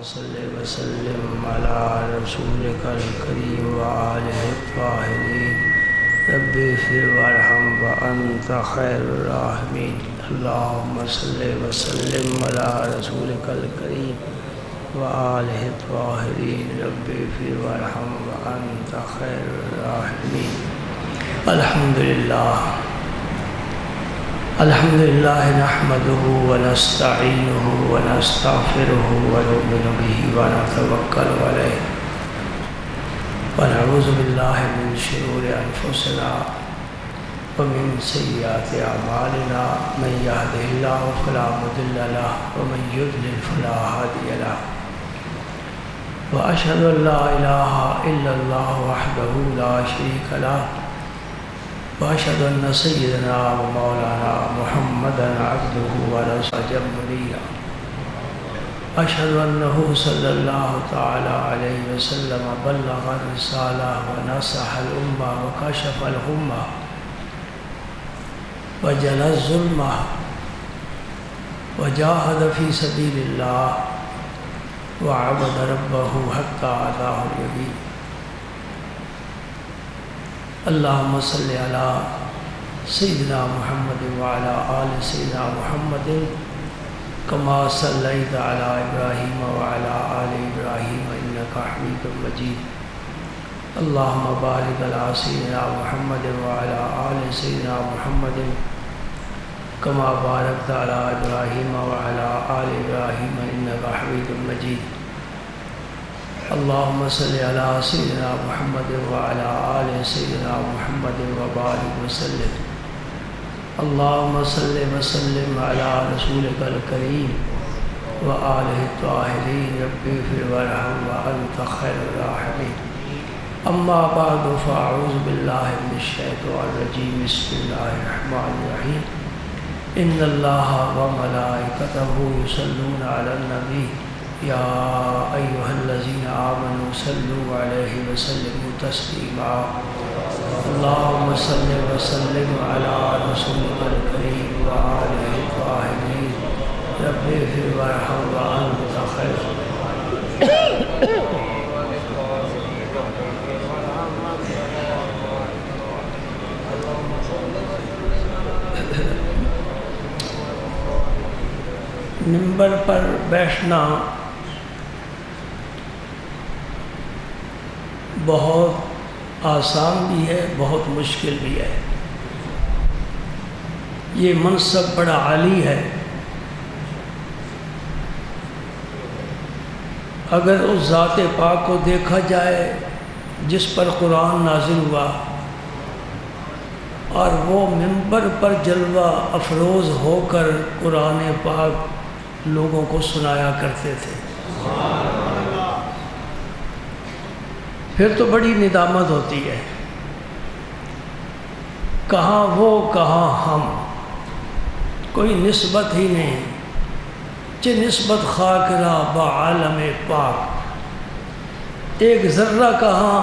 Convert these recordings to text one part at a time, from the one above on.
صل وسلم على رسولك الكريم وآله الطاهرين رب اغفر وارحم وأنت خير الراحمين اللهم صل وسلم على رسولك الكريم وآله الطاهرين رب اغفر وارحم وأنت خير الراحمين الحمد لله نحمده ونستعينه ونستغفره ونؤمن به ونتوكل عليه ونعوذ بالله من شرور أنفسنا ومن سيئات أعمالنا من يهده الله فلا مضل له ومن يضلل فلا هادي له وأشهد أن لا إله إلا الله وحده لا شريك له وأشهد أن سيدنا ومولانا محمدا عبده ورسوله أشهد أنه صلى الله تعالى عليه وسلم بلغ الرسالة ونصح الأمة وكشف الغمة وجلى الظلمة وجاهد في سبيل الله وعبد ربه حتى أتاه اليقين اللهم صل على سيدنا محمد وعلى آل سيدنا محمد كما صليت على إبراهيم وعلى آل إبراهيم إنك حميد مجيد اللهم بارك على سيدنا محمد وعلى آل سيدنا محمد كما باركت على إبراهيم وعلى آل إبراهيم إنك حميد مجيد اللهم صل على سيدنا محمد وعلى آل سيدنا محمد وبارك وسلم اللهم صل وسلم على رسولك الكريم وآله الطاهرين رب اغفر وارحم وأنت خير الراحمين أما بعد فأعوذ بالله من الشيطان الرجيم بسم الله الرحمن الرحيم إن الله وملائكته يصلون على النبي يا أيها الذين آمنوا صلوا عليه وسلموا تسليما اللهم صل وسلم على رسولك الكريم وآله الطاهرين رب اغفر وارحم وأنت خير منبر پر بیٹھنا بہت آسان بھی ہے، بہت مشکل بھی ہے۔ یہ منصب بڑا عالی ہے۔ اگر اس ذات پاک کو دیکھا جائے جس پر قرآن نازل ہوا اور وہ منبر پر جلوہ افروز ہو کر قرآن پاک لوگوں کو سنایا کرتے تھے، پھر تو بڑی ندامت ہوتی ہے۔ کہاں وہ کہاں ہم، کوئی نسبت ہی نہیں، چہ نسبت خاک را با عالم پاک، ایک ذرہ کہاں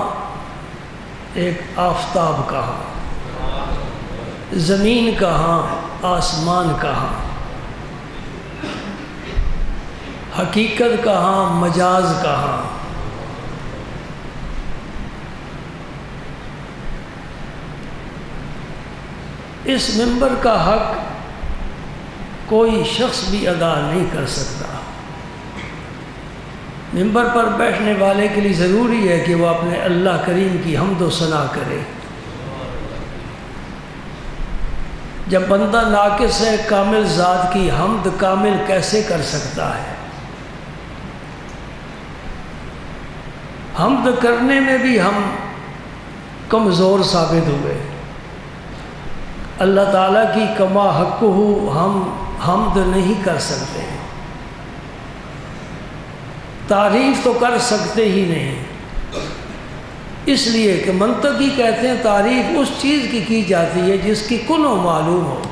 ایک آفتاب کہاں، زمین کہاں آسمان کہاں، حقیقت کہاں مجاز کہاں۔ اس منبر کا حق کوئی شخص بھی ادا نہیں کر سکتا۔ منبر پر بیٹھنے والے کے لیے ضروری ہے کہ وہ اپنے اللہ کریم کی حمد و ثنا کرے۔ جب بندہ ناقص ہے، کامل ذات کی حمد کامل کیسے کر سکتا ہے؟ حمد کرنے میں بھی ہم کمزور ثابت ہوئے۔ اللہ تعالیٰ کی کما حقہ ہم حمد نہیں کر سکتے، تعریف تو کر سکتے ہی نہیں، اس لیے کہ منطقی کہتے ہیں تعریف اس چیز کی جاتی ہے جس کی کنو معلوم ہو۔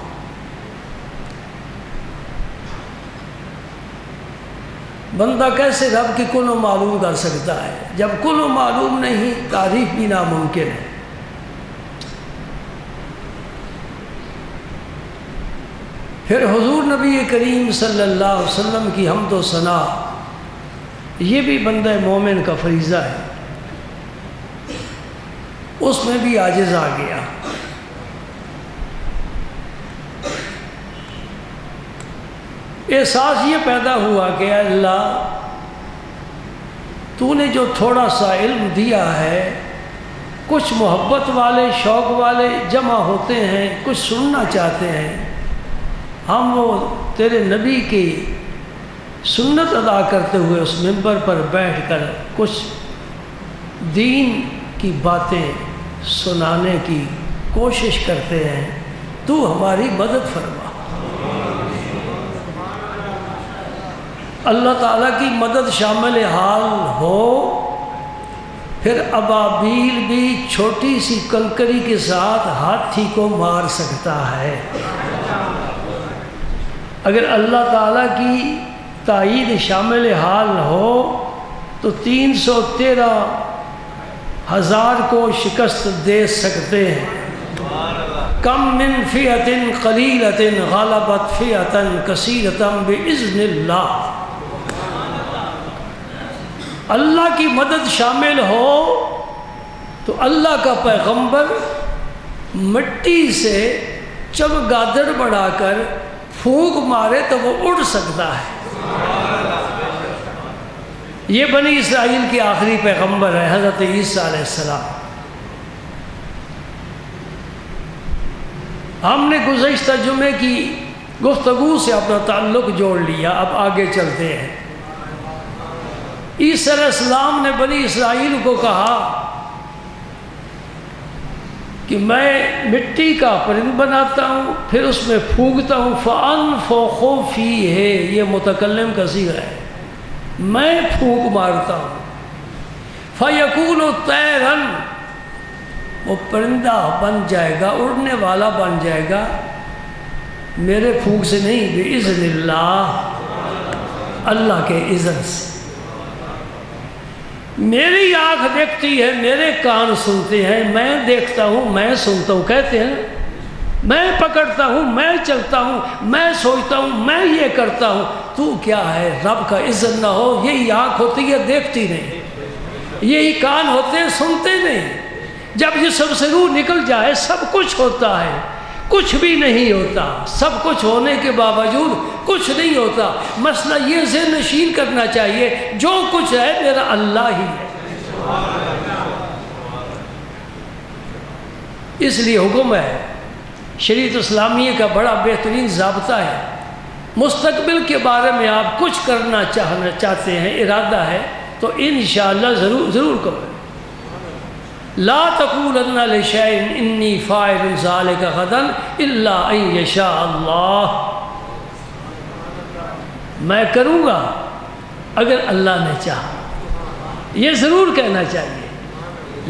بندہ کیسے رب کی کنو معلوم کر سکتا ہے؟ جب کنو معلوم نہیں، تعریف بھی ناممکن ہے۔ پھر حضور نبی کریم صلی اللہ علیہ وسلم کی حمد و ثنا یہ بھی بندہ مومن کا فریضہ ہے، اس میں بھی عاجز آ گیا۔ احساس یہ پیدا ہوا کہ اے اللہ تو نے جو تھوڑا سا علم دیا ہے، کچھ محبت والے شوق والے جمع ہوتے ہیں، کچھ سننا چاہتے ہیں، ہم وہ تیرے نبی کی سنت ادا کرتے ہوئے اس منبر پر بیٹھ کر کچھ دین کی باتیں سنانے کی کوشش کرتے ہیں، تو ہماری مدد فرما۔ اللہ تعالیٰ کی مدد شامل حال ہو، پھر ابابیل بھی چھوٹی سی کنکری کے ساتھ ہاتھی کو مار سکتا ہے۔ اگر اللہ تعالیٰ کی تائید شامل حال ہو تو 313,000 کو شکست دے سکتے ہیں۔ کم من فئۃ قلیلۃ غلبت فئۃ کثیرۃ بإذن اللہ۔ اللہ کی مدد شامل ہو تو اللہ کا پیغمبر مٹی سے چمگادڑ بنا کر پھونک مارے تو وہ اڑ سکتا ہے۔ یہ بنی اسرائیل کے آخری پیغمبر ہے حضرت عیسیٰ علیہ السلام۔ ہم نے گزشتہ جمعے کی گفتگو سے اپنا تعلق جوڑ لیا، اب آگے چلتے ہیں۔ عیسیٰ علیہ السلام نے بنی اسرائیل کو کہا کہ میں مٹی کا پرند بناتا ہوں، پھر اس میں پھونکتا ہوں، فَأَنفُخُ فِيهِ، یہ متکلم کا صیغہ ہے، میں پھونک مارتا ہوں، فَيَكُونُ طَيْرًا، وہ پرندہ بن جائے گا، اڑنے والا بن جائے گا، میرے پھونک سے نہیں، بِإِذْنِ اللہ، اللہ کے اذن سے۔ میری آنکھ دیکھتی ہے، میرے کان سنتے ہیں، میں دیکھتا ہوں، میں سنتا ہوں، کہتے ہیں میں پکڑتا ہوں، میں چلتا ہوں، میں سوچتا ہوں، میں یہ کرتا ہوں، تو کیا ہے؟ رب کا اذن نہ ہو، یہی آنکھ ہوتی ہے دیکھتی نہیں، یہی کان ہوتے ہیں سنتے نہیں۔ جب جسم سے روح نکل جائے سب کچھ ہوتا ہے، کچھ بھی نہیں ہوتا، سب کچھ ہونے کے باوجود کچھ نہیں ہوتا۔ مسئلہ یہ ذہن نشین کرنا چاہیے، جو کچھ ہے میرا اللہ ہی ہے۔ اس لیے حکم ہے، شریعت اسلامیہ کا بڑا بہترین ضابطہ ہے، مستقبل کے بارے میں آپ کچھ کرنا چاہتے ہیں، ارادہ ہے تو انشاءاللہ ضرور کرو۔ لا تقولن لشیء انی فاعل ذلک غدا الا ان یشاء اللہ، میں کروں گا اگر اللہ نے چاہا، یہ ضرور کہنا چاہیے۔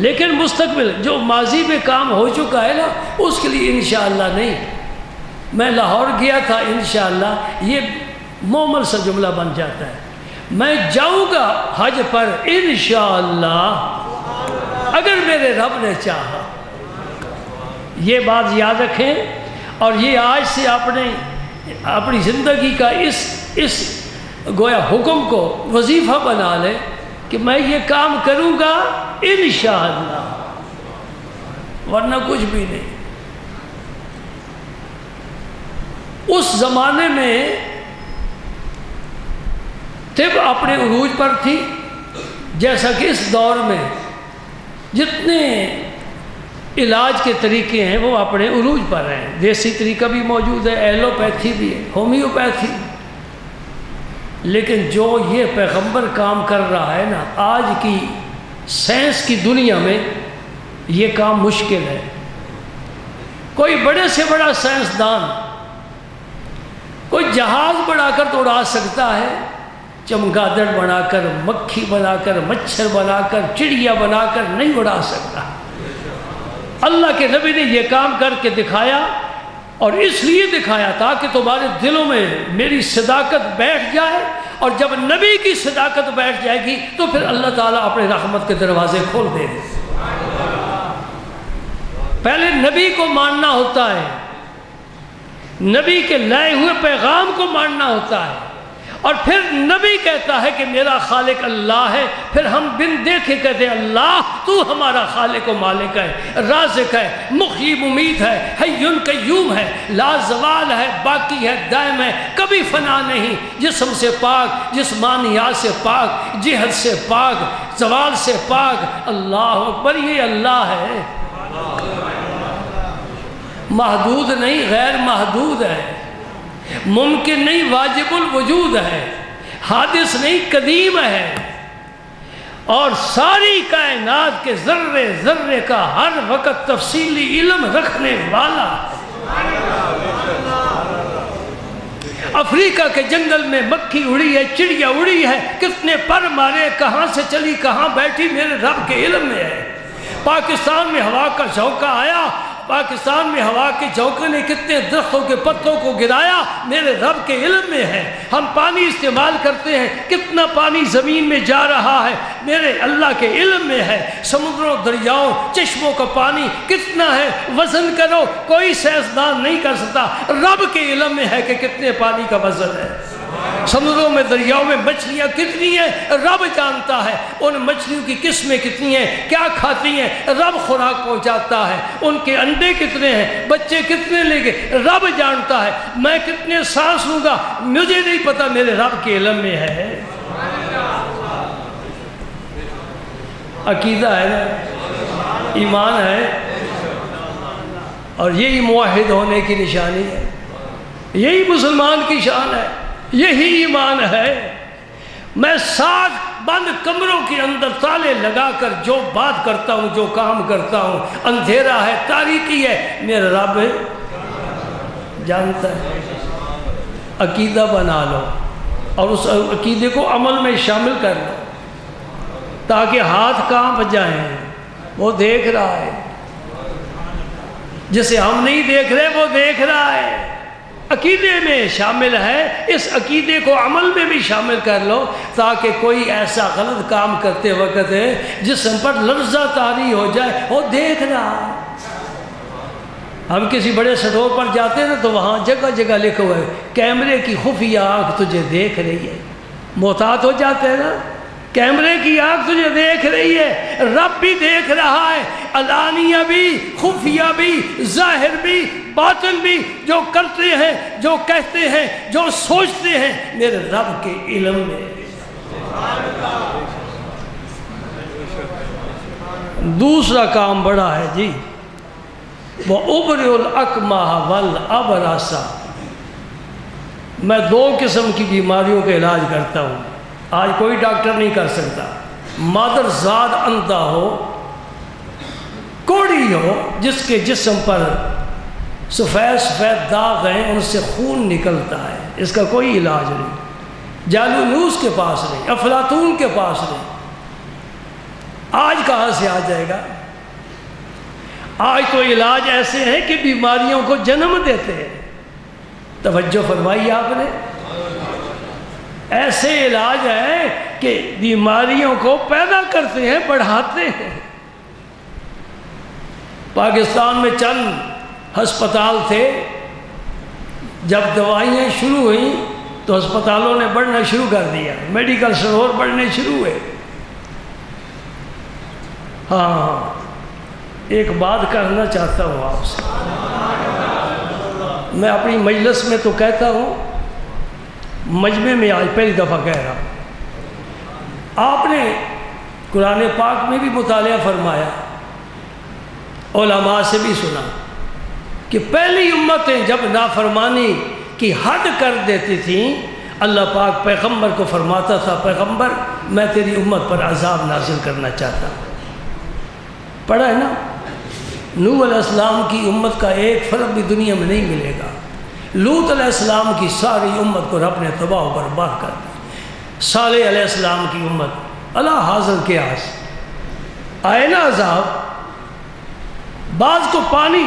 لیکن مستقبل جو ماضی میں کام ہو چکا ہے نا، اس کے لیے انشاءاللہ نہیں۔ میں لاہور گیا تھا، انشاءاللہ یہ مومل سا جملہ بن جاتا ہے، میں جاؤں گا حج پر انشاءاللہ اگر میرے رب نے چاہا۔ یہ بات یاد رکھیں، اور یہ آج سے اپنی زندگی کا اس گویا حکم کو وظیفہ بنا لیں کہ میں یہ کام کروں گا انشاءاللہ، ورنہ کچھ بھی نہیں۔ اس زمانے میں طب اپنے عروج پر تھی، جیسا کہ اس دور میں جتنے علاج کے طریقے ہیں وہ اپنے عروج پر ہیں۔ دیسی طریقہ بھی موجود ہے، ایلوپیتھی بھی ہے، ہومیوپیتھی۔ لیکن جو یہ پیغمبر کام کر رہا ہے نا، آج کی سائنس کی دنیا میں یہ کام مشکل ہے۔ کوئی بڑے سے بڑا سائنسدان کوئی جہاز بنا کر تو اڑا سکتا ہے، چمگادڑ بنا کر، مکھی بنا کر، مچھر بنا کر، چڑیا بنا کر نہیں اڑا سکتا۔ اللہ کے نبی نے یہ کام کر کے دکھایا، اور اس لیے دکھایا تاکہ تمہارے دلوں میں میری صداقت بیٹھ جائے، اور جب نبی کی صداقت بیٹھ جائے گی تو پھر اللہ تعالیٰ اپنے رحمت کے دروازے کھول دے گا۔ پہلے نبی کو ماننا ہوتا ہے، نبی کے لائے ہوئے پیغام کو ماننا ہوتا ہے، اور پھر نبی کہتا ہے کہ میرا خالق اللہ ہے، پھر ہم بن دیکھے کہتے ہیں اللہ تو ہمارا خالق و مالک ہے، رازق ہے، محیی ممیت ہے، حی قیوم ہے، لا زوال ہے، باقی ہے، دائم ہے، کبھی فنا نہیں، جسم سے پاک، جسمانیات سے پاک، جہد سے پاک، زوال سے پاک، اللہ اکبر، یہ اللہ ہے، محدود نہیں، غیر محدود ہے، ممکن نہیں، واجب الوجود ہے، حادث نہیں، قدیم ہے، اور ساری کائنات کے ذرے ذرے کا ہر وقت تفصیلی علم رکھنے والا ہے۔ افریقہ کے جنگل میں مکھی اڑی ہے، چڑیا اڑی ہے، کتنے پر مارے، کہاں سے چلی کہاں بیٹھی، میرے رب کے علم میں ہے۔ پاکستان میں ہوا کا جھونکا آیا، پاکستان میں ہوا کے جھونکے نے کتنے درختوں کے پتوں کو گرایا، میرے رب کے علم میں ہے۔ ہم پانی استعمال کرتے ہیں، کتنا پانی زمین میں جا رہا ہے، میرے اللہ کے علم میں ہے۔ سمندروں، دریاؤں، چشموں کا پانی کتنا ہے، وزن کرو، کوئی سائنسدان نہیں کر سکتا، رب کے علم میں ہے کہ کتنے پانی کا وزن ہے۔ سمندروں میں، دریاؤں میں مچھلیاں کتنی ہیں، رب جانتا ہے، ان مچھلیوں کی قسمیں کتنی ہیں، کیا کھاتی ہیں، رب خوراک پہنچاتا ہے، ان کے انڈے کتنے ہیں، بچے کتنے لیں گے، رب جانتا ہے، میں کتنے سانس لوں گا مجھے نہیں پتا، میرے رب کے علم میں ہے۔ عقیدہ ہے نا، ایمان ہے، اور یہی موحد ہونے کی نشانی ہے، یہی مسلمان کی شان ہے، یہی ایمان ہے۔ میں 7 بند کمروں کے اندر تالے لگا کر جو بات کرتا ہوں، جو کام کرتا ہوں، اندھیرا ہے، تاریکی ہے، میرا رب جانتا ہے۔ عقیدہ بنا لو اور اس عقیدے کو عمل میں شامل کر لو تاکہ ہاتھ کانپ جائیں، وہ دیکھ رہا ہے، جسے ہم نہیں دیکھ رہے وہ دیکھ رہا ہے۔ عقیدے میں شامل ہے، اس عقیدے کو عمل میں بھی شامل کر لو تاکہ کوئی ایسا غلط کام کرتے وقت جسم پر لرزہ طاری ہو جائے، وہ دیکھ رہا ہے۔ ہم کسی بڑے سٹور پر جاتے ہیں نا تو وہاں جگہ جگہ لکھا ہوا ہے کیمرے کی خفیہ آنکھ تجھے دیکھ رہی ہے، محتاط ہو جاتے ہیں نا، کیمرے کی آنکھ تجھے دیکھ رہی ہے، رب بھی دیکھ رہا ہے، علانیہ بھی، خفیہ بھی، ظاہر بھی، باطن بھی، جو کرتے ہیں، جو کہتے ہیں، جو سوچتے ہیں، میرے رب کے علم میں۔ دوسرا کام بڑا ہے جی، وَأُبْرِئُ الْأَكْمَحَ وَالْأَبْرَصَ، میں 2 قسم کی بیماریوں کا علاج کرتا ہوں، آج کوئی ڈاکٹر نہیں کر سکتا۔ مادر زاد اندھا ہو، کوڑی ہو، جس کے جسم پر سفید سفید داغ ہیں، ان سے خون نکلتا ہے، اس کا کوئی علاج نہیں، جالونوس کے پاس نہیں، افلاطون کے پاس نہیں، آج کہاں سے آ جائے گا؟ آج تو علاج ایسے ہیں کہ بیماریوں کو جنم دیتے ہیں، توجہ فرمائی آپ نے، ایسے علاج ہیں کہ بیماریوں کو پیدا کرتے ہیں، بڑھاتے ہیں۔ پاکستان میں چند ہسپتال تھے، جب دوائیاں شروع ہوئیں تو ہسپتالوں نے بڑھنا شروع کر دیا، میڈیکل اسٹور بڑھنے شروع ہوئے۔ ہاں، ایک بات کرنا چاہتا ہوں آپ سے، میں اپنی مجلس میں تو کہتا ہوں، مجمع میں آج پہلی دفعہ کہہ رہا ہوں، آپ نے قرآن پاک میں بھی مطالعہ فرمایا، علماء سے بھی سنا کہ پہلی امتیں جب نافرمانی کی حد کر دیتی تھیں، اللہ پاک پیغمبر کو فرماتا تھا، پیغمبر میں تیری امت پر عذاب نازل کرنا چاہتا ہوں۔ پڑھا ہے نا، نوح علیہ السلام کی امت کا ایک فرق بھی دنیا میں نہیں ملے گا، لوط علیہ السلام کی ساری امت کو رب نے تباہ و برباد کر دیا، صالح علیہ السلام کی امت اللہ حاضر کے آس آئے نا عذاب، بعض کو پانی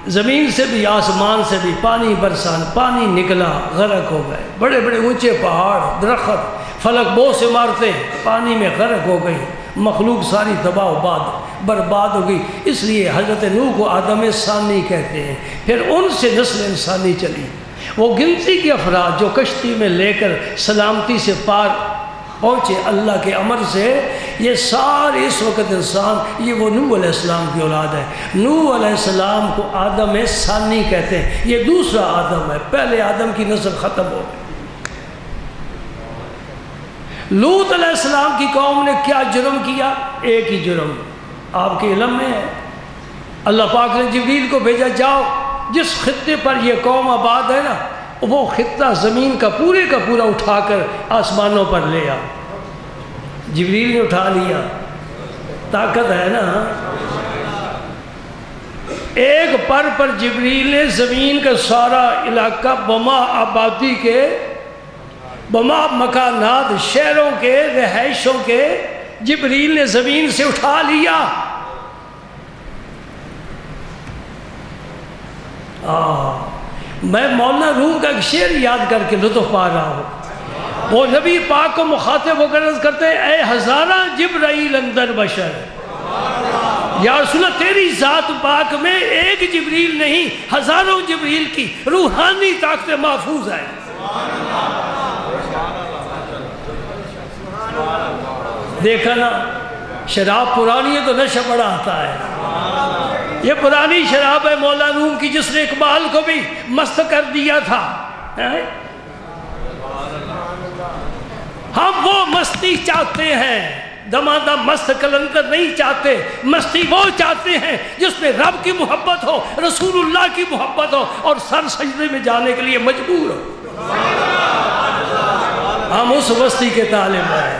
زمین سے بھی آسمان سے بھی پانی برسان، پانی نکلا، غرق ہو گئے، بڑے بڑے اونچے پہاڑ، درخت، فلک بو سے مارتے پانی میں غرق ہو گئی، مخلوق ساری تباہ و برباد ہو گئی۔ اس لیے حضرت نوح کو آدم ثانی کہتے ہیں، پھر ان سے نسل انسانی چلی، وہ گنتی کے افراد جو کشتی میں لے کر سلامتی سے پار پہنچے اللہ کے امر سے، یہ سارے اس وقت انسان، یہ وہ نوح علیہ السلام کی اولاد ہے۔ نوح علیہ السلام کو آدم ثانی کہتے ہیں، یہ دوسرا آدم ہے، پہلے آدم کی نسل ختم ہو گئی۔ لوط علیہ السلام کی قوم نے کیا جرم کیا؟ ایک ہی جرم آپ کے علم میں ہے۔ اللہ پاک نے جبریل کو بھیجا، جاؤ جس خطے پر یہ قوم آباد ہے نا، وہ خطہ زمین کا پورا اٹھا کر آسمانوں پر لے آؤ۔ جبریل نے اٹھا لیا، طاقت ہے نا۔ ایک پر جبریل نے زمین کا سارا علاقہ بما آبادی کے، بما مکانات، شہروں کے، رہائشوں کے، جبریل نے زمین سے اٹھا لیا۔ میں مولانا روم کا ایک شعر یاد کر کے لطف پا رہا ہوں۔ وہ نبی پاک کو مخاطب ہو کر عرض کرتے ہیں، اے ہزارہ جبرائیل اندر بشر، یا رسول اللہ تیری ذات پاک میں ایک جبریل نہیں، ہزاروں جبریل کی روحانی طاقت محفوظ ہے۔ دیکھا نا، شراب پرانی ہے تو نشہ بڑا آتا ہے۔ یہ پرانی شراب ہے مولا روم کی، جس نے اقبال کو بھی مست کر دیا تھا۔ ہم وہ مستی چاہتے ہیں، دمادم مست کلندر نہیں چاہتے۔ مستی وہ چاہتے ہیں جس میں رب کی محبت ہو، رسول اللہ کی محبت ہو، اور سر سجدے میں جانے کے لیے مجبور ہو۔ ہم اس مستی کے طالب ہیں۔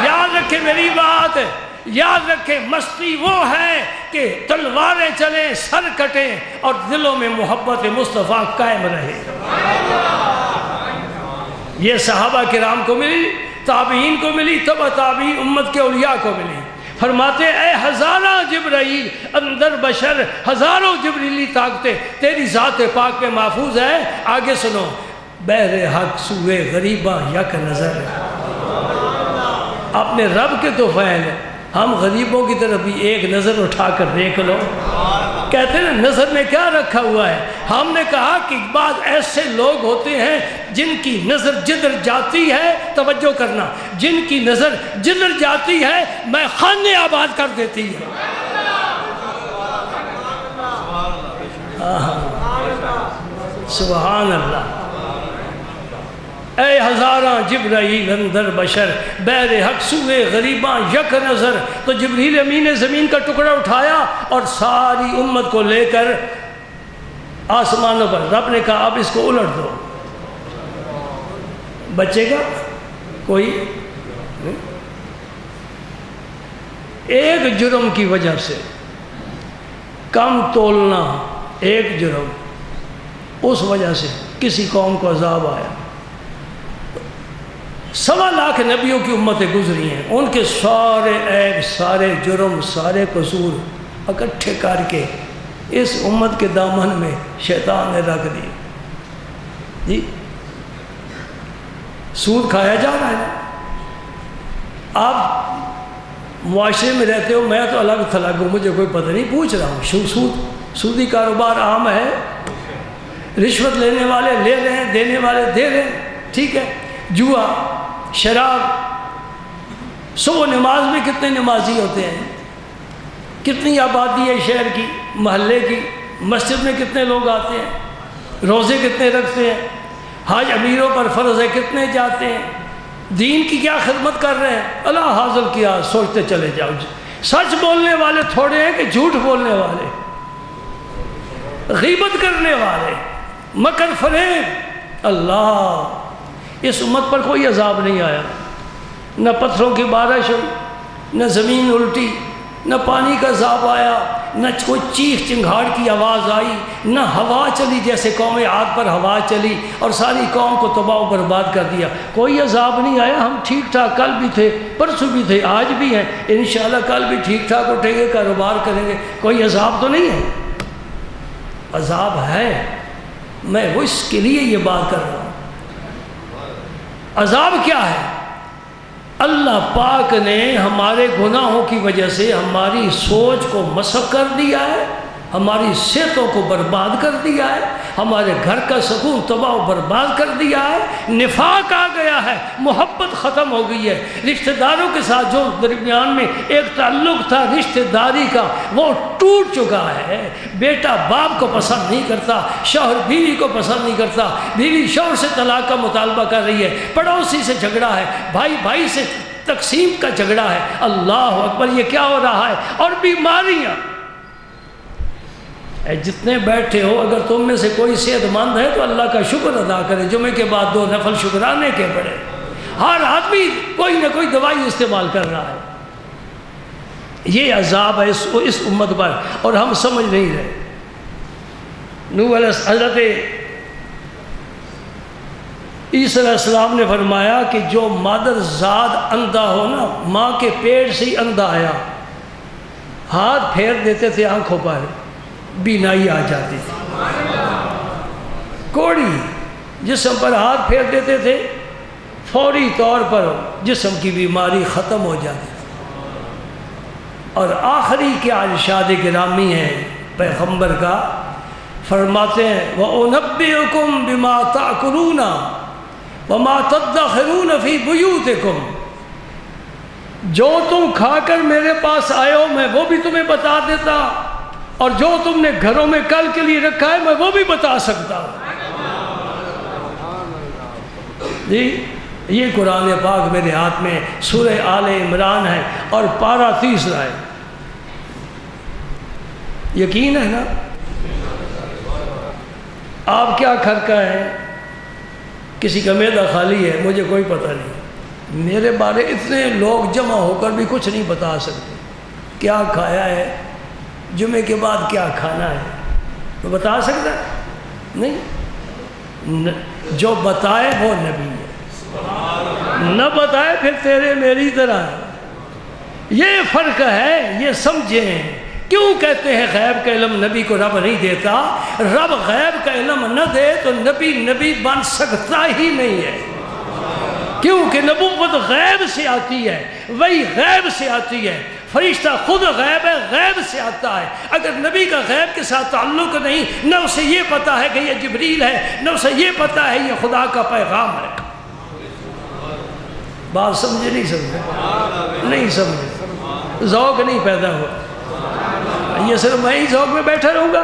یاد رکھیں میری بات، یاد رکھیں، مستی وہ ہے کہ تلواریں چلیں، سر کٹیں، اور دلوں میں محبت مصطفیٰ قائم رہے۔ یہ صحابہ کرام کو ملی، تابعین کو ملی، تبع تابعین، امت کے اولیاء کو ملی۔ فرماتے اے ہزارہ جبرائیل اندر بشر، ہزاروں جبریلی طاقتیں تیری ذات پاک میں محفوظ ہے۔ آگے سنو، بحر حق سوئے غریباں یک نظر، اپنے رب کے تو فعل ہے، ہم غریبوں کی طرف بھی ایک نظر اٹھا کر دیکھ لو۔ کہتے ہیں نظر میں کیا رکھا ہوا ہے؟ ہم نے کہا کہ بعض ایسے لوگ ہوتے ہیں جن کی نظر جدھر جاتی ہے، توجہ کرنا، جن کی نظر جدھر جاتی ہے میں خانے آباد کر دیتی ہے۔ سبحان اللہ۔ اے ہزاراں جبرائیل اندر بشر، بحر حق سوئے غریباں یک نظر۔ تو جبریل امین نے زمین کا ٹکڑا اٹھایا اور ساری امت کو لے کر آسمانوں پر، رب نے کہا اب اس کو الٹ دو، بچے گا کوئی؟ ایک جرم کی وجہ سے، کم تولنا، ایک جرم، اس وجہ سے کسی قوم کو عذاب آیا۔ 1.25 لاکھ نبیوں کی امتیں گزری ہیں، ان کے سارے عیب، سارے جرم، سارے قصور اکٹھے کر کے اس امت کے دامن میں شیطان نے رکھ دی۔ جی سود کھایا جا رہا ہے نا، آپ معاشرے میں رہتے ہو، میں تو الگ تھلگ ہوں، مجھے کوئی پتہ نہیں، پوچھ رہا ہوں۔ سودی کاروبار عام ہے، رشوت لینے والے لے رہے ہیں، دینے والے دے رہے ہیں، ٹھیک ہے۔ جوا، شراب، صبح نماز میں کتنے نمازی ہوتے ہیں، کتنی آبادی ہے شہر کی، محلے کی، مسجد میں کتنے لوگ آتے ہیں، روزے کتنے رکھتے ہیں، حج امیروں پر فرض ہے کتنے جاتے ہیں، دین کی کیا خدمت کر رہے ہیں، اللہ حاصل کیا سوچتے چلے جاؤ۔ سچ بولنے والے تھوڑے ہیں کہ جھوٹ بولنے والے، غیبت کرنے والے، مکر فریب۔ اللہ، اس امت پر کوئی عذاب نہیں آیا، نہ پتھروں کی بارش ہوئی، نہ زمین الٹی، نہ پانی کا عذاب آیا، نہ کوئی چیخ چنگھاڑ کی آواز آئی، نہ ہوا چلی جیسے قوم عاد پر ہوا چلی اور ساری قوم کو تباہ و برباد کر دیا۔ کوئی عذاب نہیں آیا، ہم ٹھیک ٹھاک کل بھی تھے، پرسوں بھی تھے، آج بھی ہیں، انشاءاللہ کل بھی ٹھیک ٹھاک اٹھیں گے، کاروبار کریں گے، کوئی عذاب تو نہیں ہے۔ عذاب ہے، میں وہ اس کے لیے یہ بات کر رہا ہوں۔ عذاب کیا ہے؟ اللہ پاک نے ہمارے گناہوں کی وجہ سے ہماری سوچ کو مسخ کر دیا ہے، ہماری صحتوں کو برباد کر دیا ہے، ہمارے گھر کا سکون تباہ و برباد کر دیا ہے، نفاق آ گیا ہے، محبت ختم ہو گئی ہے، رشتہ داروں کے ساتھ جو درمیان میں ایک تعلق تھا رشتہ داری کا وہ ٹوٹ چکا ہے، بیٹا باپ کو پسند نہیں کرتا، شوہر بیوی کو پسند نہیں کرتا، بیوی شوہر سے طلاق کا مطالبہ کر رہی ہے، پڑوسی سے جھگڑا ہے، بھائی بھائی سے تقسیم کا جھگڑا ہے، اللہ اکبر، یہ کیا ہو رہا ہے؟ اور بیماریاں، اے جتنے بیٹھے ہو اگر تم میں سے کوئی صحت مند ہے تو اللہ کا شکر ادا کرے، جمعے کے بعد 2 نفل شکرانے کے پڑھے، ہر آدمی کوئی نہ کوئی دوائی استعمال کر رہا ہے، یہ عذاب ہے اس امت پر اور ہم سمجھ نہیں رہے۔ نوح علیہ حضرت عیسیٰ علیہ السلام نے فرمایا کہ جو مادر زاد اندھا ہو نا، ماں کے پیٹ سے ہی اندھا آیا، ہاتھ پھیر دیتے تھے آنکھوں پر، بینائی آ جاتی تھی، کوڑی جسم پر ہاتھ پھیر دیتے تھے، فوری طور پر جسم کی بیماری ختم ہو جاتی تھی۔ اور آخری کیا ارشاد گرامی ہے پیغمبر کا، فرماتے ہیں وَأُنَبِّئُكُم بِمَا تَأْكُلُونَ وَمَا تَدَّخِرُونَ فِي بُيُوتِكُم، جو تم کھا کر میرے پاس آئے ہو میں وہ بھی تمہیں بتا دیتا، اور جو تم نے گھروں میں کل کے لیے رکھا ہے میں وہ بھی بتا سکتا ہوں۔ جی یہ قرآن پاک میرے ہاتھ میں سورہ آل عمران ہے اور پارہ 30 ہے، یقین ہے نا؟ آپ کیا کھرکا ہے، کسی کا معدہ خالی ہے، مجھے کوئی پتہ نہیں، میرے بارے اتنے لوگ جمع ہو کر بھی کچھ نہیں بتا سکتے، کیا کھایا ہے، جمعے کے بعد کیا کھانا ہے، تو بتا سکتا ہے نہیں، جو بتائے وہ نبی ہے، نہ بتائے پھر تیرے میری طرح ہے، یہ فرق ہے، یہ سمجھیں۔ کیوں کہتے ہیں غیب کا علم نبی کو رب نہیں دیتا؟ رب غیب کا علم نہ دے تو نبی بن سکتا ہی نہیں ہے، کیونکہ نبوت غیب سے آتی ہے، وہی غیب سے آتی ہے، فرشتہ خود غیب ہے، غیب سے آتا ہے۔ اگر نبی کا غیب کے ساتھ تعلق نہیں، نہ اسے یہ پتا ہے کہ یہ جبریل ہے، نہ اسے یہ پتا ہے یہ خدا کا پیغام ہے۔ بات سمجھے نہیں سمجھے؟ نہیں سمجھے، ذوق نہیں پیدا ہوا، یہ صرف میں ہی ذوق میں بیٹھا رہوں گا؟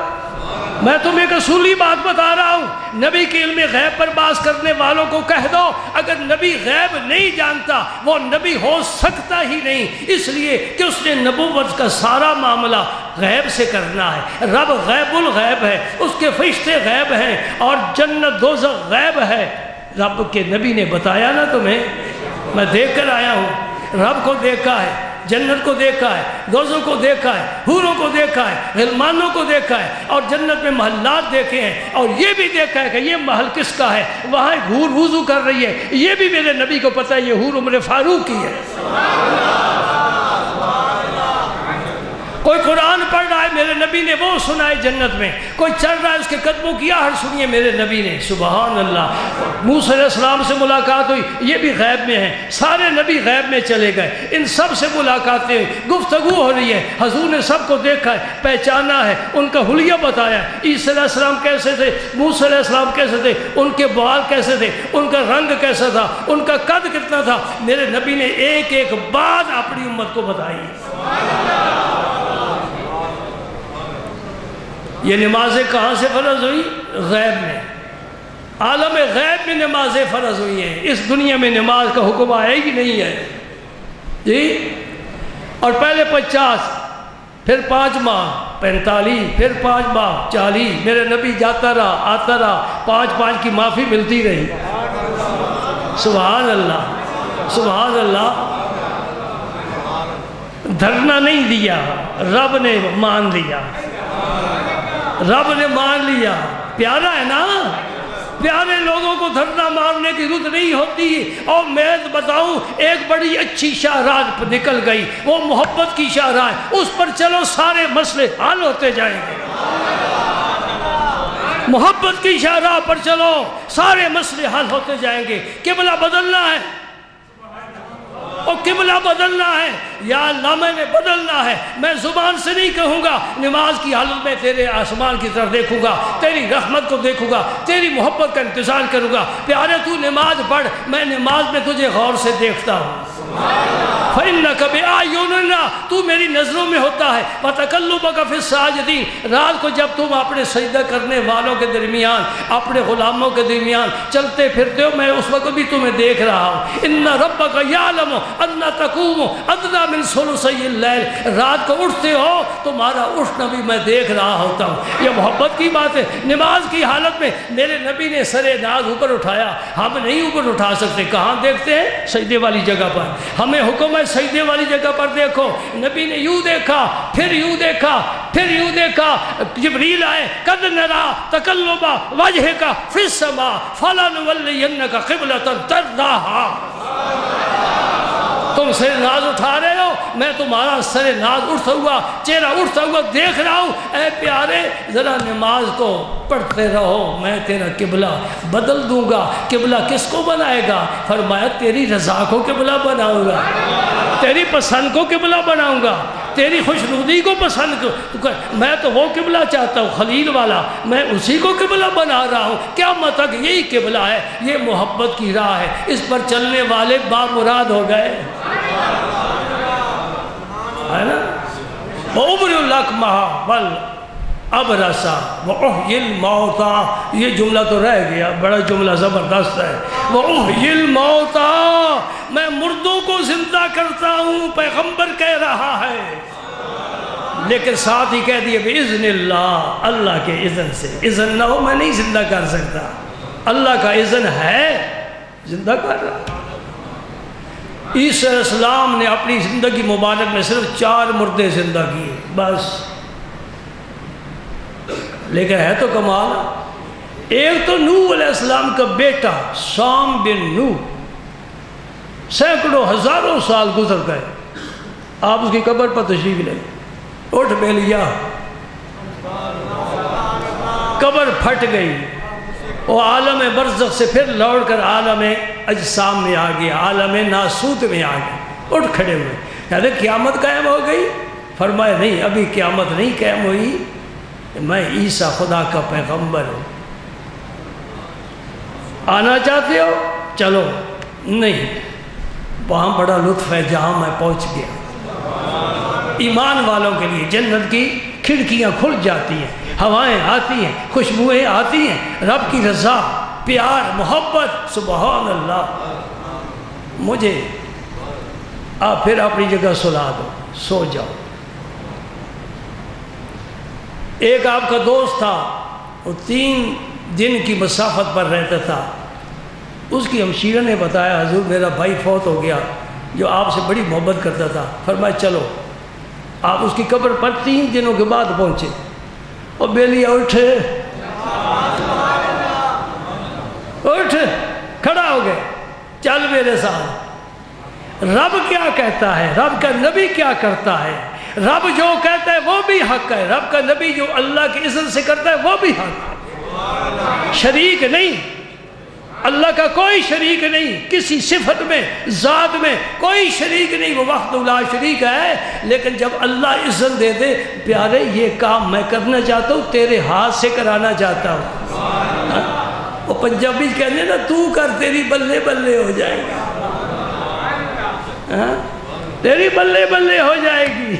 میں تمہیں ایک اصولی بات بتا رہا ہوں، نبی کے علم غیب پر بات کرنے والوں کو کہہ دو اگر نبی غیب نہیں جانتا وہ نبی ہو سکتا ہی نہیں، اس لیے کہ اس نے نبوت کا سارا معاملہ غیب سے کرنا ہے۔ رب غیب الغیب ہے، اس کے فرشتے غیب ہیں اور جنت دوزخ غیب ہے۔ رب کے نبی نے بتایا نا تمہیں، میں دیکھ کر آیا ہوں، رب کو دیکھا ہے، جنت کو دیکھا ہے، دوزخ کو دیکھا ہے، حوروں کو دیکھا ہے، غلمانوں کو دیکھا ہے، اور جنت میں محلات دیکھے ہیں، اور یہ بھی دیکھا ہے کہ یہ محل کس کا ہے، وہاں ایک حور وضو کر رہی ہے، یہ بھی میرے نبی کو پتہ ہے یہ حور عمر فاروق کی ہے۔ کوئی قرآن پڑھ رہا ہے میرے نبی نے وہ سنا ہے جنت میں، کوئی چل رہا ہے اس کے قدموں کی آہٹ سنیے میرے نبی نے، سبحان اللہ۔ موسیٰ علیہ السلام سے ملاقات ہوئی، یہ بھی غیب میں ہے، سارے نبی غیب میں چلے گئے، ان سب سے ملاقاتیں ہوئی، گفتگو ہو رہی ہے، حضور نے سب کو دیکھا ہے، پہچانا ہے، ان کا حلیہ بتایا، عیسیٰ علیہ السلام کیسے تھے، موسیٰ علیہ السلام کیسے تھے، ان کے بال کیسے تھے، ان کا رنگ کیسا تھا، ان کا قد کتنا تھا، میرے نبی نے ایک ایک بات اپنی امت کو بتائی۔ یہ نمازیں کہاں سے فرض ہوئی؟ غیب میں، عالم غیب میں نمازیں فرض ہوئی ہیں، اس دنیا میں نماز کا حکم آیا ہی نہیں ہے جی۔ اور پہلے 50، پھر 5 ماہ 45، پھر 5 ماہ 40، میرے نبی جاتا رہا آتا رہا، 5 کی معافی ملتی رہی، سبحان اللہ سبحان اللہ۔ دھرنا نہیں دیا، رب نے مان لیا، رب نے مان لیا۔ پیارا ہے نا، پیارے لوگوں کو دھرنا مارنے کی ضرورت نہیں ہوتی۔ اور میں بتاؤں ایک بڑی اچھی شاہراہ نکل گئی، وہ محبت کی شاہراہ، اس پر چلو سارے مسئلے حل ہوتے جائیں گے۔ محبت کی شاہراہ پر چلو سارے مسئلے حل ہوتے جائیں گے۔ قبلہ بدلنا ہے، اور قبلہ بدلنا ہے، یا اللہ میں نے بدلنا ہے، میں زبان سے نہیں کہوں گا، نماز کی حالت میں تیرے آسمان کی طرف دیکھوں گا، تیری رحمت کو دیکھوں گا، تیری محبت کا انتظار کروں گا۔ پیارے تو نماز پڑھ، میں نماز میں تجھے غور سے دیکھتا ہوں۔ فَإِنَّكَ بِأَعْيُنِنَا، تو میری نظروں میں ہوتا ہے۔ وَتَقَلُّبَكَ فِي السَّاجِدِينَ، رات کو جب تم اپنے سجدہ کرنے والوں کے درمیان، اپنے غلاموں کے درمیان چلتے پھرتے ہو، میں اس وقت بھی تمہیں دیکھ رہا ہوں۔ إِنَّ رَبَّكَ يَعْلَمُ أَنَّ تَقُومُ أَدْنَىٰ مِنْ ثُلُثَيِ اللَّيْلِ، رات کو اٹھتے ہو تمہارا اٹھنا بھی میں دیکھ رہا ہوتا ہوں۔ یہ محبت کی بات ہے۔ نماز کی حالت میں میرے نبی نے سر ناز اوپر اٹھایا، ہم نہیں اوپر اٹھا سکتے۔ کہاں دیکھتے ہیں؟ سجدے والی جگہ پر۔ ہمیں حکم ہے سجدے والی جگہ پر دیکھو۔ نبی نے یوں دیکھا، پھر یوں دیکھا، پھر یوں دیکھا۔ جبریل آئے، قد نرا تقلب وجہک فی السماء فلنولینک قبلۃ ترضاها۔ تم سر ناز اٹھا رہے ہو، میں تمہارا سر ناز اٹھتا ہوا، چہرہ اٹھتا ہوا دیکھ رہا ہوں۔ اے پیارے ذرا نماز کو پڑھتے رہو، میں تیرا قبلہ بدل دوں گا۔ قبلہ کس کو بنائے گا؟ فرمایا تیری رضا کو قبلہ بناؤں گا، تیری پسند کو قبلہ بناؤں گا، تیری خوشنودی کو پسند کو۔ میں تو وہ قبلہ چاہتا ہوں خلیل والا، میں اسی کو قبلہ بنا رہا ہوں۔ قیامت تک یہی قبلہ ہے، یہ محبت کی راہ ہے، اس پر چلنے والے بامراد ہو گئے، ہے نا؟ وَأُبْرِئُ الْأَكْمَحَ وَالْأَبْرَصَ وَأُحْيِي الْمَوْتَىٰ، یہ جملہ تو رہ گیا، بڑا جملہ زبردست ہے۔ وَأُحْيِي الْمَوْتَىٰ، میں مردوں کو زندہ کرتا ہوں، پیغمبر کہہ رہا ہے، لیکن ساتھ ہی کہہ دیے بِإِذْنِ اللَّهِ، اللہ کے اذن سے۔ اذن نہ ہو میں نہیں زندہ کر سکتا، اللہ کا اذن ہے زندہ کر رہا۔ عیسیٰ علیہ السلام نے اپنی زندگی مبارک میں صرف 4 مردے زندہ کیے بس، لیکن ہے تو کمال۔ ایک تو نوح علیہ السلام کا بیٹا سام بن نوح، سینکڑوں ہزاروں سال گزر گئے، آپ اس کی قبر پر تشریف لیں، اٹھ بیلیا، قبر پھٹ گئی، وہ عالم برزخ سے پھر لوٹ کر عالم اجسام میں آ گیا، عالم ناسوت میں آ گیا، اٹھ کھڑے ہوئے۔ کہتے قیامت قائم ہو گئی؟ فرمایا نہیں، ابھی قیامت نہیں قائم ہوئی، میں عیسیٰ خدا کا پیغمبر ہوں، آنا چاہتے ہو چلو؟ نہیں، وہاں بڑا لطف ہے جہاں میں پہنچ گیا۔ ایمان والوں کے لیے جنت کی کھڑکیاں کھل جاتی ہیں، ہوائیں آتی ہیں، خوشبوئیں آتی ہیں، رب کی رضا، پیار، محبت، سبحان اللہ۔ مجھے آپ پھر اپنی جگہ سلا دو، سو جاؤ۔ ایک آپ کا دوست تھا، وہ 3 دن کی مسافت پر رہتا تھا، اس کی ہمشیرہ نے بتایا حضور میرا بھائی فوت ہو گیا جو آپ سے بڑی محبت کرتا تھا۔ فرمایا چلو، آپ اس کی قبر پر 3 دنوں کے بعد پہنچے، اور بیلی اٹھے، اٹھ کھڑا ہو گئے، چل میرے ساتھ۔ رب کیا کہتا ہے، رب کا نبی کیا کرتا ہے، رب جو کہتا ہے وہ بھی حق ہے، رب کا نبی جو اللہ کی اذن سے کرتا ہے وہ بھی حق ہے، شریک نہیں، اللہ کا کوئی شریک نہیں، کسی صفت میں، ذات میں کوئی شریک نہیں، وہ وحدہ لا شریک ہے۔ لیکن جب اللہ اذن دے دے، پیارے یہ کام میں کرنا چاہتا ہوں، تیرے ہاتھ سے کرانا چاہتا ہوں، وہ پنجابی کہنے نا تو کر تیری بلے بلے ہو جائے گی، تیری بلے بلے ہو جائے گی،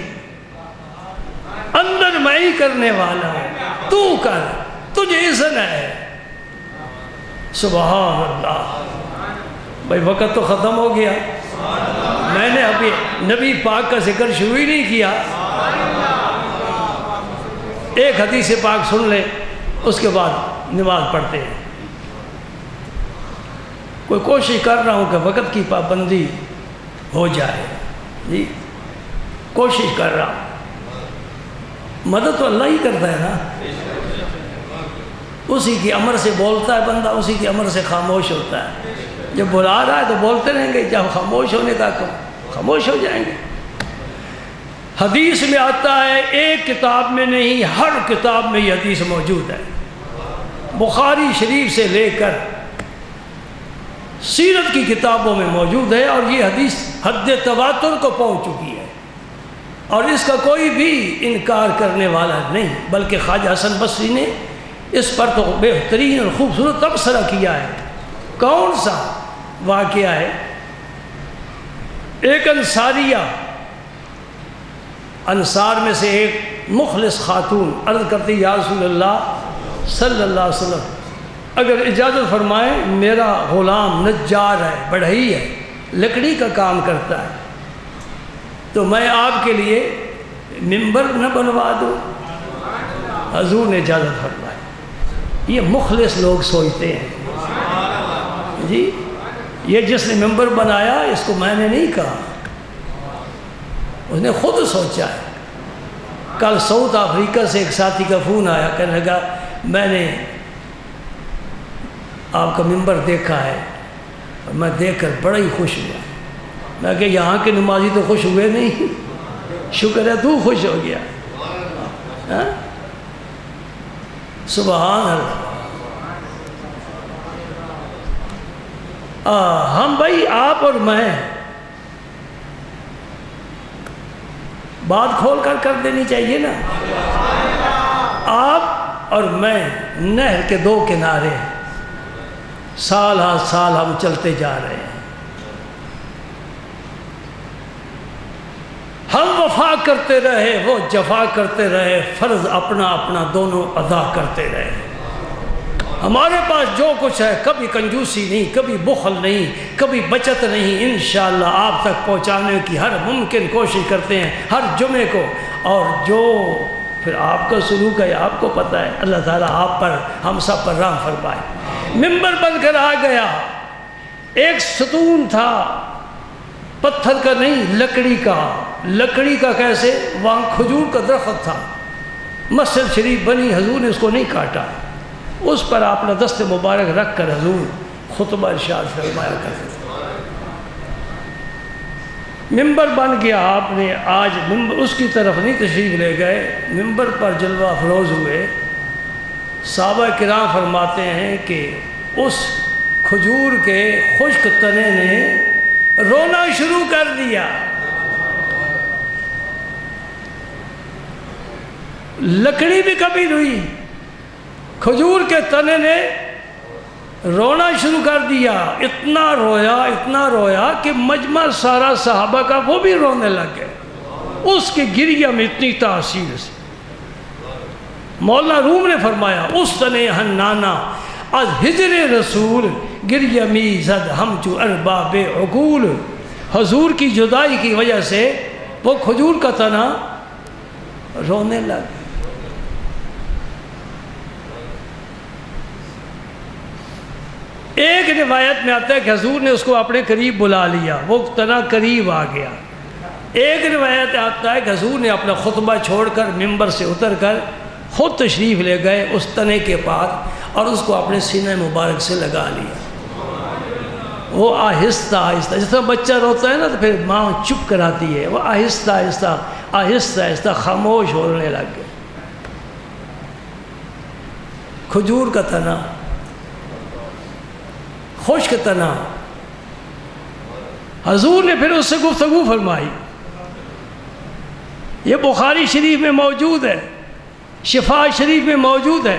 اندر میں ہی کرنے والا ہوں، تو کر، تجھے اذن ہے۔ سبحان اللہ۔ بھائی وقت تو ختم ہو گیا، میں نے ابھی نبی پاک کا ذکر شروع ہی نہیں کیا۔ ایک حدیث پاک سن لیں، اس کے بعد نماز پڑھتے ہیں۔ کوئی کوشش کر رہا ہوں کہ وقت کی پابندی ہو جائے، جی کوشش کر رہا ہوں، مدد تو اللہ ہی کرتا ہے نا، اسی کی امر سے بولتا ہے بندہ، اسی کی امر سے خاموش ہوتا ہے۔ جب بلا رہا ہے تو بولتے رہیں گے، جب خاموش ہونے کا خاموش ہو جائیں گے۔ حدیث میں آتا ہے، ایک کتاب میں نہیں ہر کتاب میں یہ حدیث موجود ہے، بخاری شریف سے لے کر سیرت کی کتابوں میں موجود ہے، اور یہ حدیث حد تواتر کو پہنچ چکی ہے۔ اور اس کا کوئی بھی انکار کرنے والا نہیں، بلکہ خواجہ حسن بصری نے اس پر تو بہترین اور خوبصورت تبصرہ کیا ہے۔ کون سا واقعہ ہے؟ ایک انصاریہ، انصار میں سے ایک مخلص خاتون عرض کرتی یا رسول اللہ صلی اللہ علیہ وسلم اگر اجازت فرمائیں، میرا غلام نجار ہے، بڑھئی ہے، لکڑی کا کام کرتا ہے، تو میں آپ کے لیے ممبر نہ بنوا دوں؟ حضور نے اجازت فرمائی۔ یہ مخلص لوگ سوچتے ہیں جی، یہ جس نے ممبر بنایا اس کو میں نے نہیں کہا، اس نے خود سوچا ہے۔ کل ساؤتھ افریقہ سے ایک ساتھی کا فون آیا، کہنے لگا میں نے آپ کا ممبر دیکھا ہے اور میں دیکھ کر بڑا ہی خوش ہوا۔ میں کہ یہاں کے نمازی تو خوش ہوئے نہیں، شکر ہے تو خوش ہو گیا۔ سبحان اللہ۔ ہم بھائی آپ اور میں بات کھول کر دینی چاہیے نا۔ آپ اور میں نہر کے دو کنارے ہیں، سال ہر سال ہم چلتے جا رہے ہیں، ہم وفا کرتے رہے، وہ جفا کرتے رہے، فرض اپنا اپنا دونوں ادا کرتے رہے۔ ہمارے پاس جو کچھ ہے، کبھی کنجوسی نہیں، کبھی بخل نہیں، کبھی بچت نہیں، انشاءاللہ آپ تک پہنچانے کی ہر ممکن کوشش کرتے ہیں ہر جمعے کو۔ اور جو پھر آپ کا سلوک ہے آپ کو پتہ ہے، اللہ تعالیٰ آپ پر ہم سب پر رحم فرمائے۔ ممبر بن کر آ گیا، ایک ستون تھا، پتھر کا نہیں لکڑی کا۔ لکڑی کا کیسے؟ وہاں کھجور کا درخت تھا، مسجد شریف بنی، حضور نے اس کو نہیں کاٹا، اس پر آپ نے دست مبارک رکھ کر حضور خطبہ ارشاد فرمایا کرتے تھے۔ ممبر بن گیا، آپ نے آج ممبر اس کی طرف نہیں تشریف لے گئے، ممبر پر جلوہ افروز ہوئے۔ صحابہ کرام فرماتے ہیں کہ اس کھجور کے خشک تنے نے رونا شروع کر دیا۔ لکڑی بھی کبھی روئی، کھجور کے تنے نے رونا شروع کر دیا۔ اتنا رویا کہ مجمع سارا صحابہ کا وہ بھی رونے لگ گئے، اس کی گریہ میں اتنی تاثیر سے۔ مولانا روم نے فرمایا اس تنے حنانا از ہجر رسول گریہ می زد ہم چو ارباب عقول۔ حضور کی جدائی کی وجہ سے وہ کھجور کا تنا رونے لگ۔ ایک روایت میں آتا ہے کہ حضور نے اس کو اپنے قریب بلا لیا، وہ تنا قریب آ گیا۔ ایک روایت آتا ہے کہ حضور نے اپنا خطبہ چھوڑ کر ممبر سے اتر کر خود تشریف لے گئے اس تنے کے پاس اور اس کو اپنے سینہ مبارک سے لگا لیا۔ وہ آہستہ آہستہ، جس طرح بچہ روتا ہے نا تو پھر ماں چپ کراتی ہے، وہ آہستہ آہستہ خاموش ہونے لگ گئے۔ کھجور کا تنا، خشک تنا۔ حضور نے پھر اس سے گفتگو فرمائی، یہ بخاری شریف میں موجود ہے، شفا شریف میں موجود ہے،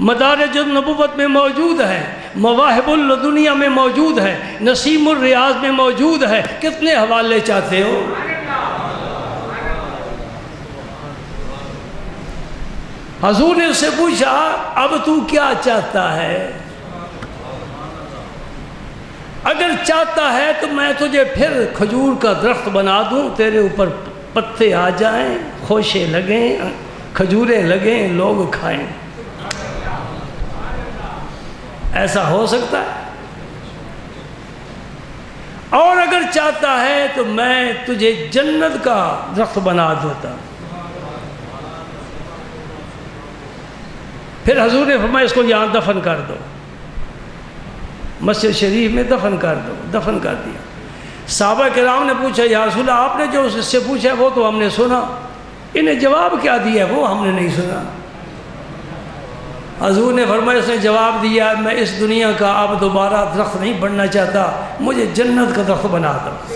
مدارج النبوت میں موجود ہے، مواہب الدنیا میں موجود ہے، نسیم الریاض میں موجود ہے۔ کتنے حوالے چاہتے ہو؟ حضور نے اس سے پوچھا اب تو کیا چاہتا ہے؟ اگر چاہتا ہے تو میں تجھے پھر کھجور کا درخت بنا دوں، تیرے اوپر پتے آ جائیں، خوشے لگیں، کھجوریں لگیں، لوگ کھائیں۔ ایسا ہو سکتا ہے؟ اور اگر چاہتا ہے تو میں تجھے جنت کا درخت بنا دیتا۔ پھر حضور نے فرمایا اس کو یہاں دفن کر دو، مسجد شریف میں دفن کر دو۔ دفن کر دیا۔ صحابہ کرام نے پوچھا یا رسول اللہ آپ نے جو اس سے پوچھا وہ تو ہم نے سنا، انہیں جواب کیا دیا وہ ہم نے نہیں سنا۔ حضور نے فرمایا اس نے جواب دیا میں اس دنیا کا اب دوبارہ درخت نہیں بننا چاہتا، مجھے جنت کا درخت بنا دو۔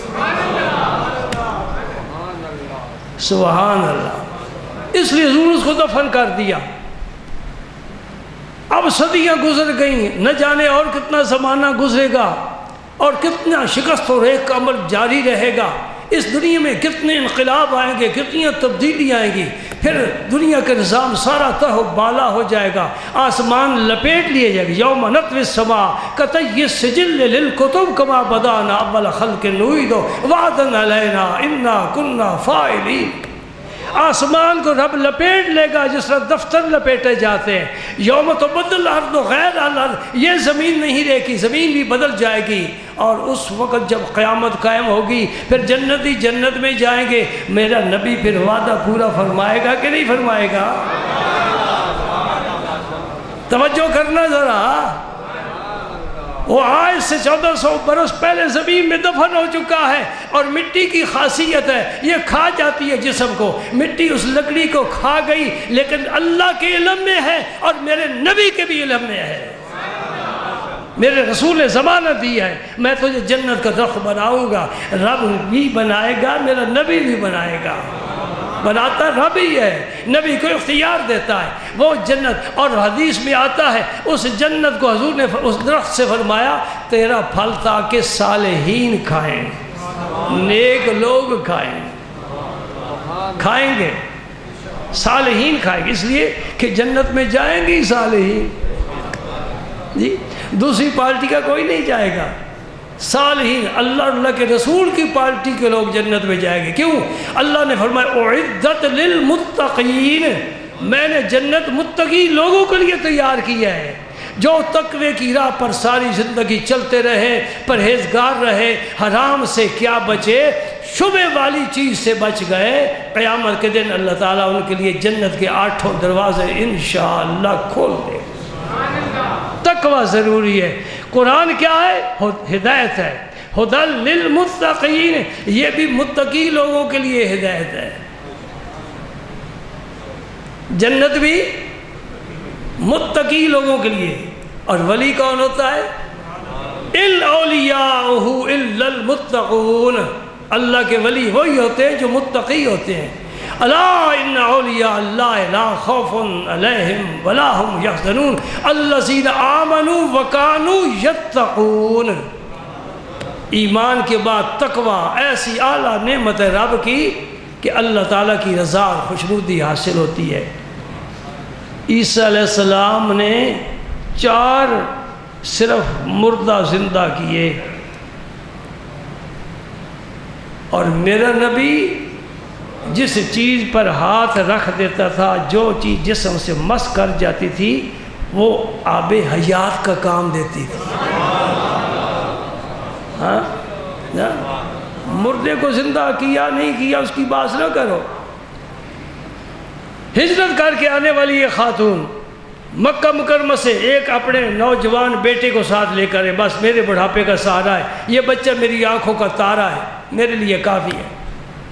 سبحان اللہ، اس لیے حضور اس کو دفن کر دیا۔ اب صدیاں گزر گئیں، نہ جانے اور کتنا زمانہ گزرے گا اور کتنا شکست و ریگ کا عمل جاری رہے گا۔ اس دنیا میں کتنے انقلاب آئیں گے، کتنی تبدیلی آئیں گی، پھر دنیا کا نظام سارا تہ و بالا ہو جائے گا، آسمان لپیٹ لیے جائے گا۔ یوم نطوی السماء کطی السجل للکتب کما بدانا اول خلق نعید وعدا علینا انا کنا فاعلین۔ آسمان کو رب لپیٹ لے گا جس طرح دفتر لپیٹے جاتے ہیں۔ یوم تبدل الارض غیر الارض، یہ زمین نہیں رہے گی، زمین بھی بدل جائے گی، اور اس وقت جب قیامت قائم ہوگی پھر جنتی جنت میں جائیں گے۔ میرا نبی پھر وعدہ پورا فرمائے گا کہ نہیں فرمائے گا؟ توجہ کرنا ذرا، وہ آج سے 1400 برس پہلے زمین میں دفن ہو چکا ہے، اور مٹی کی خاصیت ہے یہ کھا جاتی ہے جسم کو، مٹی اس لکڑی کو کھا گئی، لیکن اللہ کے علم میں ہے اور میرے نبی کے بھی علم میں ہے۔ میرے رسول نے ضمانت دی ہے، میں تجھے جنت کا درخت بناؤں گا۔ رب بھی بنائے گا، میرا نبی بھی بنائے گا، بناتا رب ہی ہے، نبی کو اختیار دیتا ہے وہ جنت۔ اور حدیث میں آتا ہے اس جنت کو حضور نے اس درخت سے فرمایا تیرا پھل تاکہ صالحین کھائیں، نیک لوگ کھائیں گے، صالحین کھائیں گے، اس لیے کہ جنت میں جائیں گے صالحین، جی دوسری پارٹی کا کوئی نہیں جائے گا، صالحین اللہ کے رسول کی پارٹی کے لوگ جنت میں جائیں گے۔ کیوں؟ اللہ نے فرمایا اعدت للمتقین، میں نے جنت متقی لوگوں کے لیے تیار کیا ہے، جو تقوی کی راہ پر ساری زندگی چلتے رہے، پرہیزگار رہے، حرام سے کیا بچے، شبہ والی چیز سے بچ گئے، قیامت کے دن اللہ تعالیٰ ان کے لیے جنت کے 8 دروازے انشاءاللہ کھول دے۔ تقوی ضروری ہے۔ قرآن کیا ہے؟ ہدایت ہے، ہدی للمتقین، یہ بھی متقی لوگوں کے لیے ہدایت ہے۔ جنت بھی متقی لوگوں کے لیے، اور ولی کون ہوتا ہے؟ الاولیاء الا المتقون، اللہ کے ولی وہی ہوتے ہیں جو متقی ہوتے ہیں۔ الا ان اولیاء اللہ لا خوف علیہم ولا هم یحزنون الذین آمنوا وکانوا یتقون۔ ایمان کے بعد تقوی ایسی اعلیٰ نعمت ہے رب کی کہ اللہ تعالیٰ کی رضا اور خوشنودی حاصل ہوتی ہے۔ عیسیٰ علیہ السلام نے 4 صرف مردہ زندہ کیے، اور میرا نبی جس چیز پر ہاتھ رکھ دیتا تھا، جو چیز جسم سے مس کر جاتی تھی، وہ آب حیات کا کام دیتی تھی۔ ہاں مردے کو زندہ کیا نہیں کیا اس کی بات نہ کرو۔ ہجرت کر کے آنے والی یہ خاتون مکہ مکرمہ سے ایک اپنے نوجوان بیٹے کو ساتھ لے کر، بس میرے بڑھاپے کا سہارا ہے، یہ بچہ میری آنکھوں کا تارا ہے، میرے لیے کافی ہے۔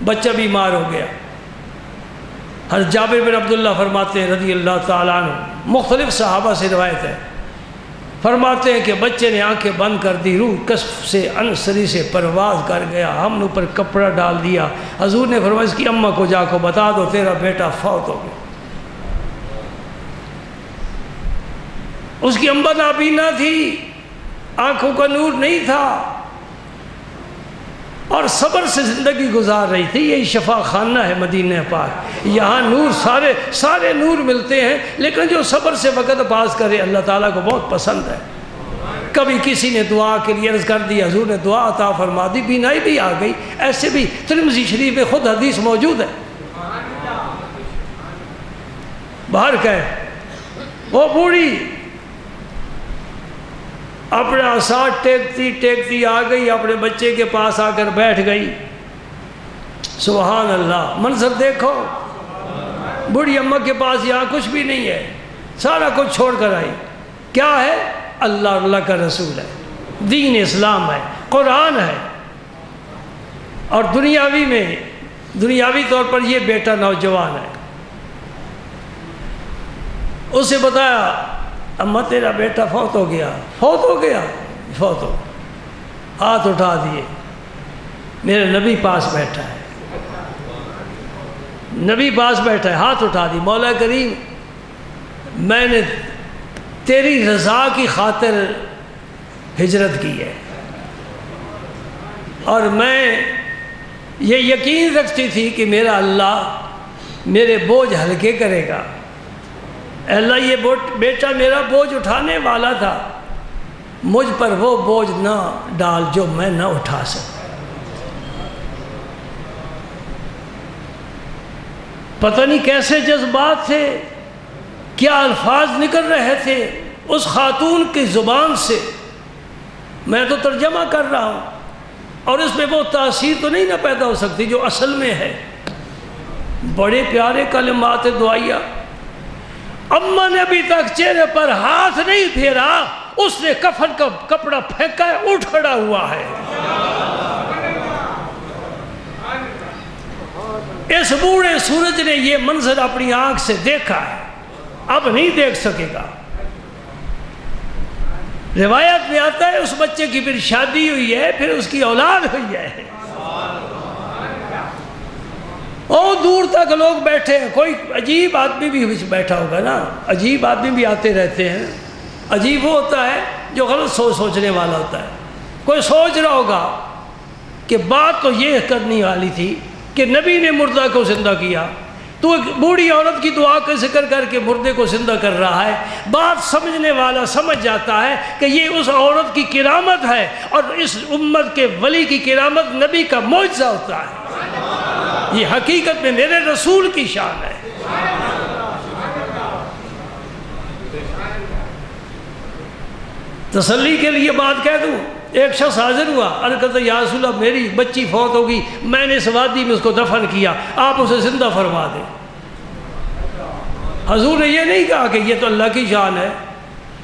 بچہ بیمار ہو گیا۔ حضرت جابر بن عبداللہ فرماتے ہیں رضی اللہ تعالیٰ عنہ، مختلف صحابہ سے روایت ہے، فرماتے ہیں کہ بچے نے آنکھیں بند کر دی، روح کشف سے انصری سے پرواز کر گیا، ہم نے اوپر کپڑا ڈال دیا۔ حضور نے فرمایا اس کی اماں کو جا کو بتا دو تیرا بیٹا فوت ہو گیا۔ اس کی اماں نابینا تھی، آنکھوں کا نور نہیں تھا، اور صبر سے زندگی گزار رہی تھی۔ یہی شفا خانہ ہے مدینہ پاک، یہاں نور سارے نور ملتے ہیں، لیکن جو صبر سے وقت پاس کرے اللہ تعالیٰ کو بہت پسند ہے۔ کبھی کسی نے دعا کے لیے عرض کر دی، حضور نے دعا عطا فرما دی، بینائی بھی آ گئی۔ ایسے بھی ترمذی شریف میں خود حدیث موجود ہے۔ باہر کہ وہ بوڑھی اپنا ساتھ ٹیکتی آ گئی، اپنے بچے کے پاس آ کر بیٹھ گئی۔ سبحان اللہ، منظر دیکھو، بوڑھی اماں کے پاس یہاں کچھ بھی نہیں ہے، سارا کچھ چھوڑ کر آئی۔ کیا ہے؟ اللہ کا رسول ہے، دین اسلام ہے، قرآن ہے، اور دنیاوی طور پر یہ بیٹا نوجوان ہے۔ اسے بتایا اماں تیرا بیٹا فوت ہو گیا۔ ہاتھ اٹھا دیے، میرے نبی پاس بیٹھا ہے، نبی پاس بیٹھا ہے، ہاتھ اٹھا دی، مولا کریم میں نے تیری رضا کی خاطر ہجرت کی ہے، اور میں یہ یقین رکھتی تھی کہ میرا اللہ میرے بوجھ ہلکے کرے گا۔ اے اللہ یہ بیٹا میرا بوجھ اٹھانے والا تھا، مجھ پر وہ بوجھ نہ ڈال جو میں نہ اٹھا سکوں۔ پتہ نہیں کیسے جذبات تھے، کیا الفاظ نکل رہے تھے اس خاتون کی زبان سے، میں تو ترجمہ کر رہا ہوں، اور اس میں وہ تاثیر تو نہیں نہ پیدا ہو سکتی جو اصل میں ہے۔ بڑے پیارے کلمات دعائیہ۔ اماں نے ابھی تک چہرے پر ہاتھ نہیں پھیرا، اس نے کفن کا کپڑا پھینکا ہے، اٹھ کھڑا ہوا ہے۔ اس بوڑھے سورج نے یہ منظر اپنی آنکھ سے دیکھا ہے، اب نہیں دیکھ سکے گا۔ روایت میں آتا ہے اس بچے کی پھر شادی ہوئی ہے، پھر اس کی اولاد ہوئی ہے، اور دور تک لوگ بیٹھے ہیں۔ کوئی عجیب آدمی بھی بیٹھا ہوگا نا، عجیب آدمی بھی آتے رہتے ہیں۔ عجیب وہ ہوتا ہے جو غلط سوچنے والا ہوتا ہے۔ کوئی سوچ رہا ہوگا کہ بات تو یہ کرنی والی تھی کہ نبی نے مردہ کو زندہ کیا، تو ایک بوڑھی عورت کی دعا کا ذکر کر کے مردے کو زندہ کر رہا ہے۔ بات سمجھنے والا سمجھ جاتا ہے کہ یہ اس عورت کی کرامت ہے، اور اس امت کے ولی کی کرامت نبی کا معجزہ ہوتا ہے۔ یہ حقیقت میں میرے رسول کی شان ہے۔ تسلی کے لیے بات کہہ دوں، ایک شخص حاضر ہوا، عرض کرتا یا رسول اللہ میری بچی فوت ہوگی، میں نے اس وادی میں اس کو دفن کیا، آپ اسے زندہ فرما دیں۔ حضور نے یہ نہیں کہا کہ یہ تو اللہ کی شان ہے،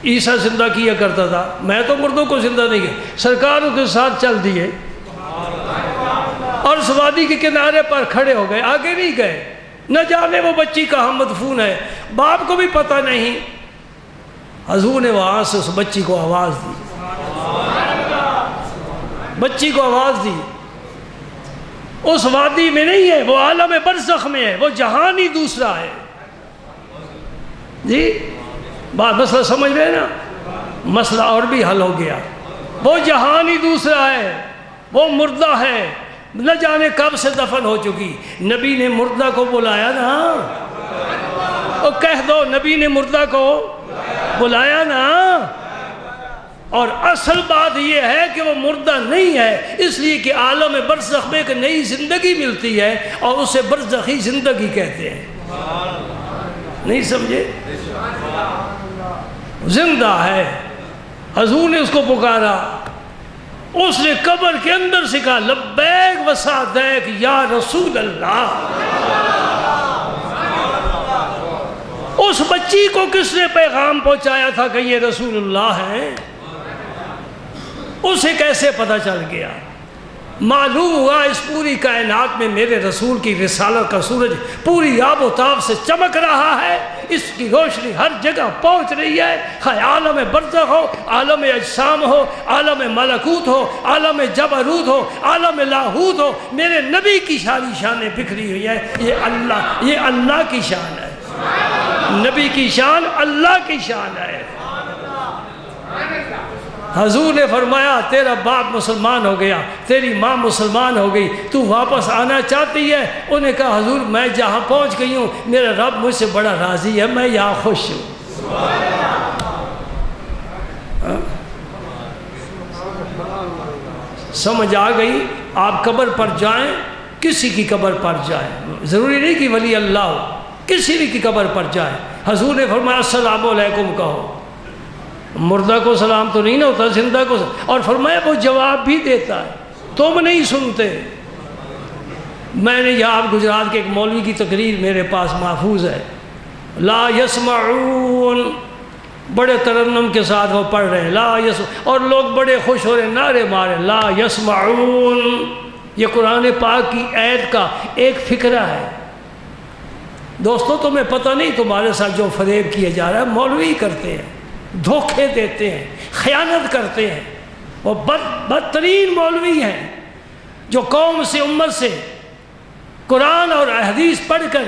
عیسیٰ زندہ کیا کرتا تھا، میں تو مردوں کو زندہ نہیں کیا۔ سرکار اس کے ساتھ چل دیے اور اس وادی کے کنارے پر کھڑے ہو گئے، آگے نہیں گئے۔ نہ جانے وہ بچی کہاں مدفون ہے، باپ کو بھی پتہ نہیں۔ حضور نے وہاں سے اس بچی کو آواز دی، بچی کو آواز دی۔ اس وادی میں نہیں ہے، وہ عالم برزخ میں ہے، وہ جہان ہی دوسرا ہے۔ جی بات مسئلہ سمجھ رہے نا، مسئلہ اور بھی حل ہو گیا۔ وہ جہان ہی دوسرا ہے، وہ مردہ ہے، نہ جانے کب سے دفن ہو چکی۔ نبی نے مردہ کو بلایا نا، اور کہہ دو نبی نے مردہ کو بلایا نا۔ اور اصل بات یہ ہے کہ وہ مردہ نہیں ہے، اس لیے کہ عالم برزخ میں ایک نئی زندگی ملتی ہے، اور اسے برزخی زندگی کہتے ہیں۔ نہیں سمجھے؟ زندہ ہے۔ حضور نے اس کو پکارا، اس نے قبر کے اندر سے کہا لبیک و سعدیک یا رسول اللہ۔ اس بچی کو کس نے پیغام پہنچایا تھا کہ یہ رسول اللہ ہیں؟ اسے کیسے پتہ چل گیا؟ معلوم ہوا اس پوری کائنات میں میرے رسول کی رسالت کا سورج پوری آب و تاب سے چمک رہا ہے، اس کی روشنی ہر جگہ پہنچ رہی ہے، خواہ عالم برزخ ہو، عالم اجسام ہو، عالم ملکوت ہو، عالم جبروت ہو، عالم لاہوت ہو، میرے نبی کی ساری شانیں بکھری ہوئی ہیں۔ یہ اللہ کی شان ہے، نبی کی شان اللہ کی شان ہے۔ حضور نے فرمایا تیرا باپ مسلمان ہو گیا، تیری ماں مسلمان ہو گئی، تو واپس آنا چاہتی ہے؟ انہوں نے کہا حضور میں جہاں پہنچ گئی ہوں میرا رب مجھ سے بڑا راضی ہے، میں یہاں خوش ہوں۔ سمجھ آ گئی؟ آپ قبر پر جائیں، کسی کی قبر پر جائیں، ضروری نہیں کہ ولی اللہ ہو، کسی بھی کی قبر پر جائیں۔ حضور نے فرمایا السلام علیکم کہو۔ مردہ کو سلام تو نہیں نہ ہوتا، زندہ کو، اور فرمایا وہ جواب بھی دیتا ہے، تم نہیں سنتے۔ میں نے یہاں گجرات کے ایک مولوی کی تقریر میرے پاس محفوظ ہے، لا یسمعون، بڑے ترنم کے ساتھ وہ پڑھ رہے ہیں لا یسمعون، اور لوگ بڑے خوش ہو رہے ہیں، نعرے مارے لا یسمعون۔ یہ قرآن پاک کی آیت کا ایک فقرہ ہے۔ دوستو تمہیں پتہ نہیں تمہارے ساتھ جو فریب کیا جا رہا ہے مولوی کرتے ہیں، دھوکے دیتے ہیں، خیانت کرتے ہیں۔ وہ بدترین مولوی ہیں جو قوم سے امت سے قرآن اور حدیث پڑھ کر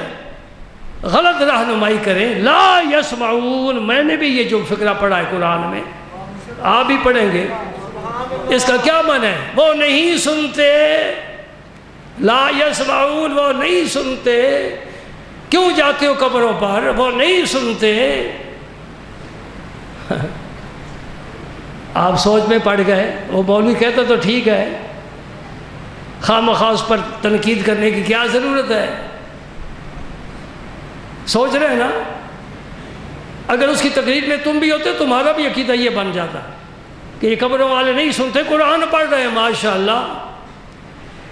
غلط رہنمائی کریں. لا یسمعون، میں نے بھی یہ جو فقرہ پڑھا ہے قرآن میں، آپ بھی پڑھیں گے. اس کا کیا معنی ہے؟ وہ نہیں سنتے. لا یسمعون، وہ نہیں سنتے. کیوں جاتے ہو قبروں پر؟ وہ نہیں سنتے. آپ سوچ میں پڑ گئے. وہ مولوی کہتا تو ٹھیک ہے، خواہ مخواہ اس پر تنقید کرنے کی کیا ضرورت ہے؟ سوچ رہے ہیں نا، اگر اس کی تقریر میں تم بھی ہوتے تمہارا بھی عقیدہ یہ بن جاتا کہ یہ قبروں والے نہیں سنتے، قرآن پڑھ رہے ہیں. ماشاءاللہ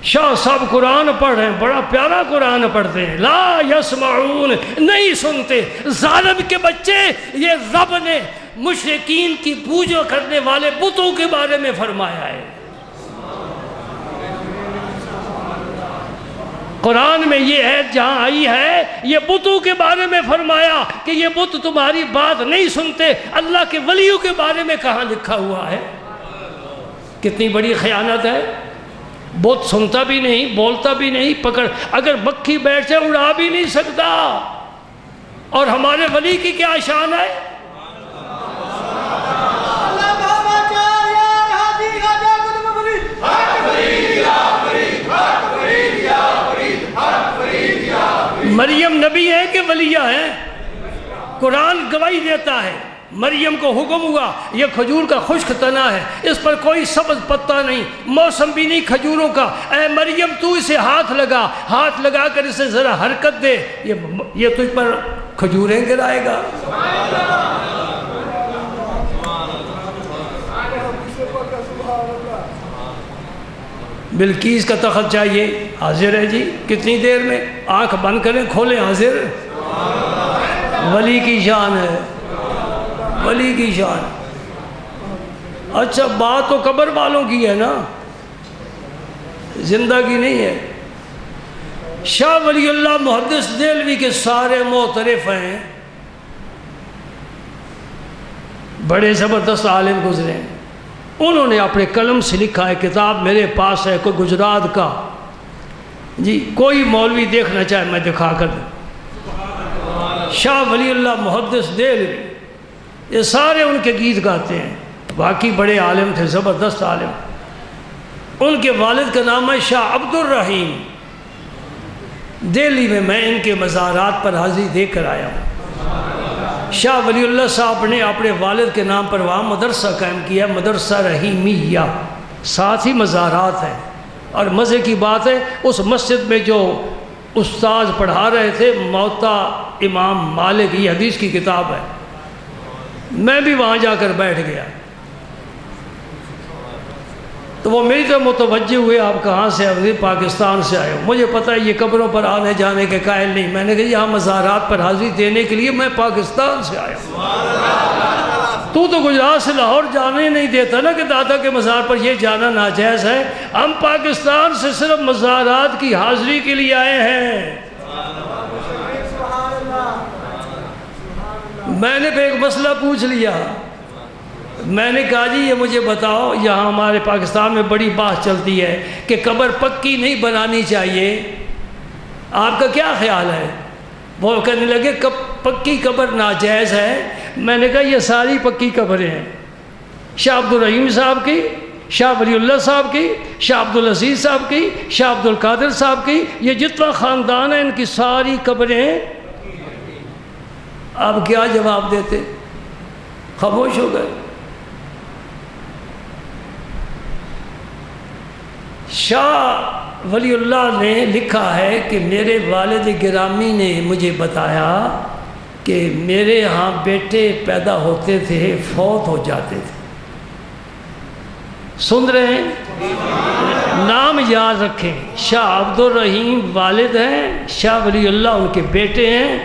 شاہ صاحب قرآن پڑھ رہے ہیں، بڑا پیارا قرآن پڑھتے ہیں. لا یسمعون، نہیں سنتے. ظالم کے بچے، یہ رب نے مشرکین کی پوجا کرنے والے بتوں کے بارے میں فرمایا ہے. قرآن میں یہ عید جہاں آئی ہے، یہ بتوں کے بارے میں فرمایا کہ یہ بت تمہاری بات نہیں سنتے. اللہ کے ولیوں کے بارے میں کہاں لکھا ہوا ہے؟ کتنی بڑی خیانت ہے. بت سنتا بھی نہیں، بولتا بھی نہیں، پکڑ اگر مکھی بیٹھ جائے اڑا بھی نہیں سکتا. اور ہمارے ولی کی کیا شان ہے؟ مریم نبی ہے کہ ولیہ ہے؟ قرآن گواہی دیتا ہے. مریم کو حکم ہوا، یہ کھجور کا خشک تنا ہے، اس پر کوئی سبز پتا نہیں، موسم بھی نہیں کھجوروں کا. اے مریم تو اسے ہاتھ لگا کر اسے ذرا حرکت دے، یہ تجھ پر کھجوریں گرائے گا. بلقیس کا تخت چاہیے، حاضر ہے جی. کتنی دیر میں؟ آنکھ بند کریں کھولیں، حاضر. ولی کی شان ہے، ولی کی شان. اچھا بات تو قبر والوں کی ہے نا، زندہ کی نہیں ہے. شاہ ولی اللہ محدث دہلوی کے سارے معترف ہیں، بڑے زبردست عالم گزرے ہیں. انہوں نے اپنے قلم سے لکھا ہے، کتاب میرے پاس ہے، کوئی گجرات کا جی، کوئی مولوی دیکھنا چاہے میں دکھا کر دوں. شاہ ولی اللہ محدث دہلوی، یہ سارے ان کے گیت گاتے ہیں. باقی بڑے عالم تھے، زبردست عالم. ان کے والد کا نام ہے شاہ عبد الرحیم. دہلی میں ان کے مزارات پر حاضری دے کر آیا ہوں. شاہ ولی اللہ صاحب نے اپنے والد کے نام پر وہاں مدرسہ قائم کیا، مدرسہ رحیمیہ، ساتھ ہی مزارات ہیں. اور مزے کی بات ہے، اس مسجد میں جو استاد پڑھا رہے تھے موطا امام مالک، یہ حدیث کی کتاب ہے. میں بھی وہاں جا کر بیٹھ گیا تو وہ میری طرف متوجہ ہوئے، آپ کہاں سے؟ آئے؟ پاکستان سے آئے ہو. مجھے پتہ ہے یہ قبروں پر آنے جانے کے قائل نہیں. میں نے کہا یہاں مزارات پر حاضری دینے کے لیے میں پاکستان سے آیا ہوں. تو گجرات سے لاہور جانے نہیں دیتا نا کہ دادا کے مزار پر یہ جانا ناجائز ہے. ہم پاکستان سے صرف مزارات کی حاضری کے لیے آئے ہیں. میں نے پھر ایک مسئلہ پوچھ لیا. میں نے کہا جی یہ مجھے بتاؤ، یہاں ہمارے پاکستان میں بڑی بات چلتی ہے کہ قبر پکی نہیں بنانی چاہیے، آپ کا کیا خیال ہے؟ وہ کہنے لگے پکی قبر ناجائز ہے. میں نے کہا یہ ساری پکی قبریں ہیں، شاہ عبد الرحیم صاحب کی، شاہ ولی اللہ صاحب کی، شاہ عبد العزیز صاحب کی، شاہ عبد القادر صاحب کی، یہ جتنا خاندان ہے ان کی ساری قبریں. آپ کیا جواب دیتے؟ خاموش ہو گئے. شاہ ولی اللہ نے لکھا ہے کہ میرے والد گرامی نے مجھے بتایا کہ میرے ہاں بیٹے پیدا ہوتے تھے، فوت ہو جاتے تھے. سن رہے ہیں؟ نام یاد رکھیں. شاہ عبد الرحیم والد ہیں، شاہ ولی اللہ ان کے بیٹے ہیں،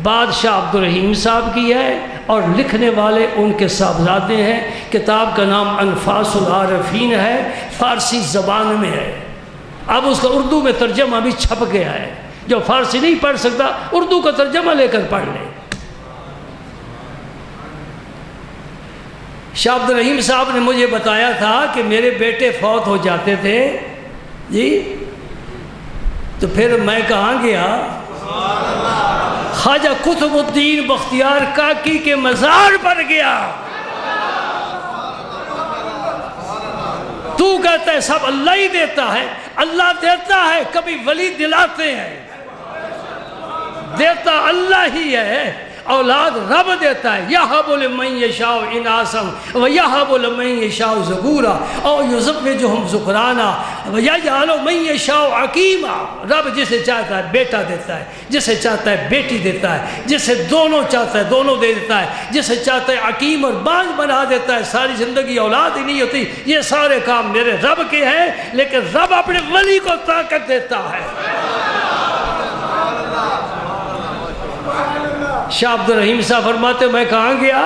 بعد شاہ عبد الرحیم صاحب کی ہے، اور لکھنے والے ان کے صاحبزادے ہیں. کتاب کا نام انفاس العارفین ہے، فارسی زبان میں ہے. اب اس کا اردو میں ترجمہ بھی چھپ گیا ہے، جو فارسی نہیں پڑھ سکتا اردو کا ترجمہ لے کر پڑھ لے. شاہ عبد الرحیم صاحب نے مجھے بتایا تھا کہ میرے بیٹے فوت ہو جاتے تھے جی، تو پھر میں کہاں گیا؟ خواجہ قطب الدین بختیار کاکی کے مزار پر گیا۔ تو کہتا ہے سب اللہ ہی دیتا ہے، اللہ دیتا ہے، کبھی ولی دلاتے ہیں، دیتا اللہ ہی ہے، اولاد رب دیتا ہے۔ یَحَبُ لِمَن یَشَاءُ اِنَاثًا وَیَحَبُ لِمَن یَشَاءُ ذُکُورًا اَوْ یُزَوِّجُہُم ذُکْرَانًا وَیَجْعَلُ مَن یَشَاءُ عَقِیمًا۔ رب جسے چاہتا ہے بیٹا دیتا ہے، جسے چاہتا ہے بیٹی دیتا ہے، جسے دونوں چاہتا ہے دونوں دے دیتا ہے، جسے چاہتا ہے عقیم اور بانج بنا دیتا ہے، ساری زندگی اولاد ہی نہیں ہوتی۔ یہ سارے کام میرے رب کے ہیں، لیکن رب اپنے ولی کو طاقت دیتا ہے۔ شاہ عبد الرحیم صاحب فرماتے میں کہاں گیا؟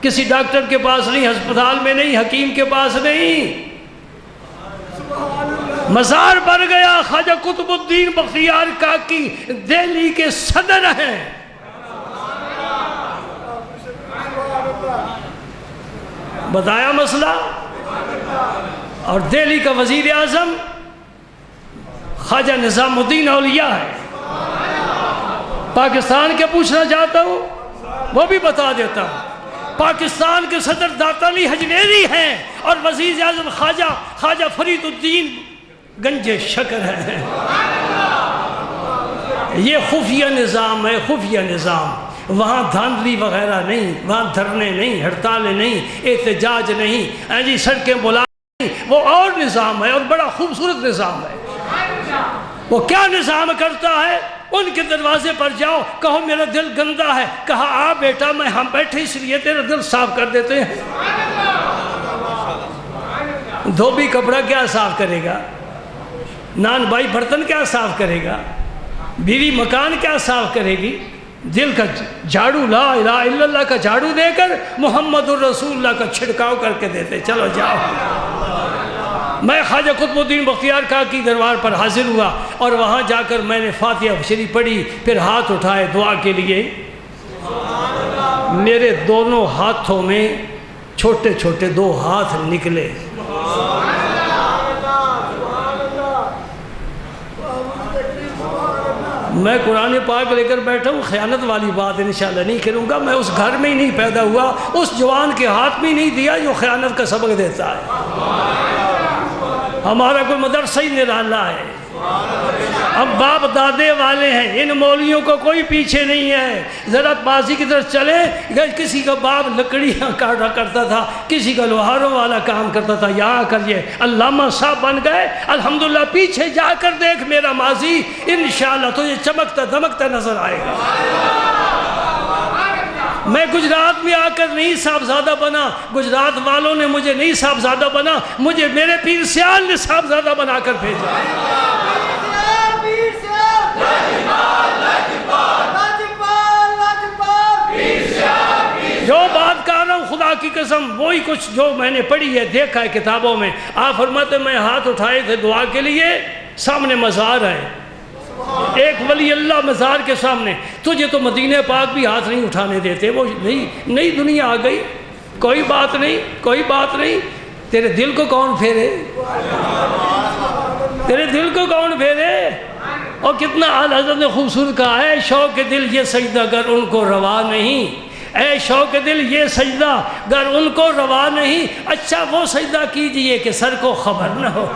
کسی ڈاکٹر کے پاس نہیں، ہسپتال میں نہیں، حکیم کے پاس نہیں، مزار پر گیا۔ خواجہ قطب الدین بختیار کاکی دہلی کے صدر ہیں۔ بتایا مسئلہ، اور دہلی کا وزیر اعظم خواجہ نظام الدین اولیاء ہے۔ پاکستان کے پوچھنا چاہتا ہوں، وہ بھی بتا دیتا ہوں۔ پاکستان کے صدر داتا علی حجویری ہیں، اور وزیر اعظم خواجہ فرید الدین گنج شکر ہے۔ یہ خفیہ نظام ہے، خفیہ نظام۔ وہاں دھاندلی وغیرہ نہیں، وہاں دھرنے نہیں، ہڑتالیں نہیں، احتجاج نہیں، جی سڑکیں بلا نہیں، وہ اور نظام ہے، اور بڑا خوبصورت نظام ہے۔ وہ کیا نظام کرتا ہے؟ ان کے دروازے پر جاؤ، کہو میرا دل گندا ہے، کہا آ بیٹا میں ہم بیٹھے اس لیے تیرا دل صاف کر دیتے ہیں۔ دھوبی کپڑا کیا صاف کرے گا؟ نان بھائی برتن کیا صاف کرے گا؟ بیوی مکان کیا صاف کرے گی؟ دل کا جھاڑو، لا الہ الا اللہ کا جھاڑو دے کر محمد الرسول اللہ کا چھڑکاؤ کر کے دیتے، چلو جاؤ۔ میں خواجہ قطب الدین بختیار کاکی دربار پر حاضر ہوا، اور وہاں جا کر میں نے فاتحہ شریف پڑھی، پھر ہاتھ اٹھائے دعا کے لیے۔ میرے دونوں ہاتھوں میں چھوٹے چھوٹے 2 ہاتھ نکلے۔ میں قرآن پاک لے کر بیٹھا ہوں، خیانت والی بات انشاءاللہ نہیں کروں گا۔ میں اس گھر میں ہی نہیں پیدا ہوا، اس جوان کے ہاتھ میں نہیں دیا جو خیانت کا سبق دیتا ہے۔ ہمارا کوئی مدرسہ ہی نرالا ہے، ہم باپ دادے والے ہیں، ان مولویوں کو کوئی پیچھے نہیں ہے۔ ذرا بازی کی طرف چلیں، کسی کا باپ لکڑیاں کاٹا کرتا تھا، کسی کا لوہاروں والا کام کرتا تھا، یہاں کر یہ علامہ صاحب بن گئے۔ الحمدللہ پیچھے جا کر دیکھ میرا ماضی، انشاءاللہ تجھے چمکتا دمکتا نظر آئے گا۔ میں گجرات میں آ کر نہیں صاحبزادہ بنا، گجرات والوں نے مجھے نہیں صاحبزادہ بنا، مجھے میرے پیر سیال نے صاحبزادہ بنا کر بھیجا۔ جو بات کر رہا ہوں خدا کی قسم وہی کچھ جو میں نے پڑھی ہے، دیکھا ہے کتابوں میں۔ آپ فرماتے میں ہاتھ اٹھائے تھے دعا کے لیے، سامنے مزار ہے، ایک ولی اللہ مزار کے سامنے۔ تجھے تو مدینہ پاک بھی ہاتھ نہیں اٹھانے دیتے، وہ نئی دنیا آ گئی، کوئی بات نہیں، کوئی بات نہیں۔ تیرے دل کو کون پھیرے؟ تیرے دل کو کون پھیرے؟ اور کتنا اعلیٰ حضرت نے خوبصورت کہا ہے، شوق دل یہ سجدہ گر ان کو روا نہیں، اے شوق دل یہ سجدہ گر ان کو روا نہیں، اچھا وہ سجدہ کیجئے کہ سر کو خبر نہ ہو۔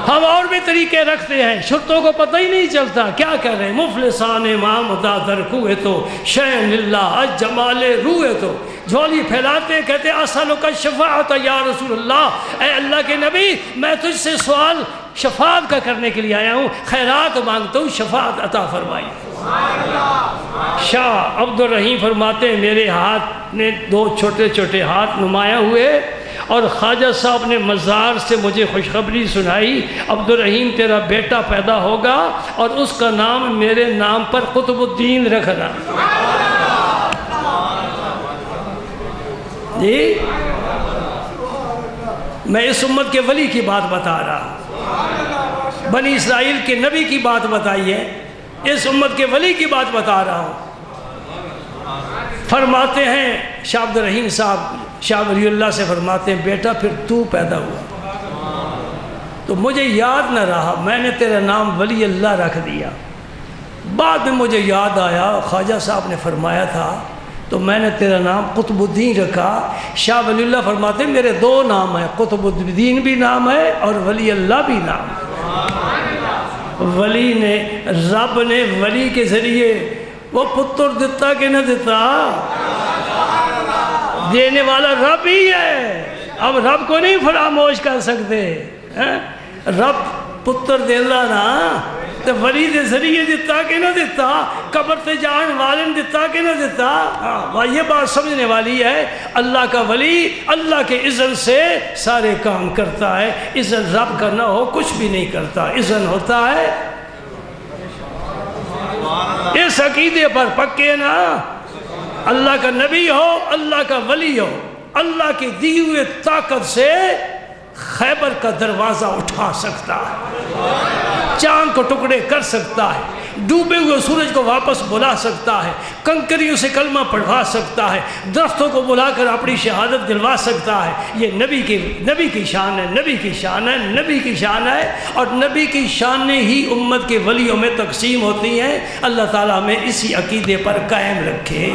ہم اور بھی طریقے رکھتے ہیں، شرطوں کو پتہ ہی نہیں چلتا کیا کر رہے ہیں۔ مفلسان مامدہ در کوئے تو شین اللہ جمال روئے تو، جھولی پھیلاتے کہتے اسألک الشفاعۃ یا رسول اللہ، اے اللہ کے نبی میں تجھ سے سوال شفاعت کا کرنے کے لیے آیا ہوں، خیرات مانگتا ہوں، شفاعت عطا فرمائی۔ شاہ عبد الرحیم فرماتے ہیں میرے ہاتھ نے 2 چھوٹے چھوٹے ہاتھ نمایاں ہوئے، اور خواجہ صاحب نے مزار سے مجھے خوشخبری سنائی، عبد الرحیم تیرا بیٹا پیدا ہوگا اور اس کا نام میرے نام پر قطب الدین رکھنا۔ جی میں اس امت کے ولی کی بات بتا رہا ہوں، بنی اسرائیل کے نبی کی بات بتائی ہے، اس امت کے ولی کی بات بتا رہا ہوں۔ فرماتے ہیں شاہ عبد الرحیم صاحب، شاہ ولی اللہ سے فرماتے ہیں بیٹا پھر تو پیدا ہوا تو مجھے یاد نہ رہا، میں نے تیرا نام ولی اللہ رکھ دیا۔ بعد میں مجھے یاد آیا خواجہ صاحب نے فرمایا تھا تو میں نے تیرا نام قطب الدین رکھا۔ شاہ ولی اللہ فرماتے ہیں میرے دو نام ہیں، قطب الدین بھی نام ہے اور ولی اللہ بھی نام ہے۔ ولی نے، رب نے ولی کے ذریعے وہ پتر دیتا کہ نہ دیتا، دینے والا رب ہی ہے۔ اب رب کو نہیں فراموش کر سکتے۔ رب پتر دیلا نا تو ولی دے ذریعے دیتا کہ نہ دیتا، قبر تے جان والن دیتا کہ نہ دیتا۔ یہ بات سمجھنے والی ہے۔ اللہ کا ولی اللہ کے اذن سے سارے کام کرتا ہے، اذن رب کا نہ ہو کچھ بھی نہیں کرتا، اذن ہوتا ہے۔ اس عقیدے پر پکے نا، اللہ کا نبی ہو، اللہ کا ولی ہو، اللہ کی دی ہوئے طاقت سے خیبر کا دروازہ اٹھا سکتا ہے، چاند کو ٹکڑے کر سکتا ہے، ڈوبے ہوئے سورج کو واپس بلا سکتا ہے، کنکریوں سے کلمہ پڑھوا سکتا ہے، درختوں کو بلا کر اپنی شہادت دلوا سکتا ہے۔ یہ نبی کی شان ہے، نبی کی شان ہے، نبی کی شان ہے، اور نبی کی شانیں ہی امت کے ولیوں میں تقسیم ہوتی ہیں۔ اللہ تعالیٰ ہمیں اسی عقیدے پر قائم رکھے۔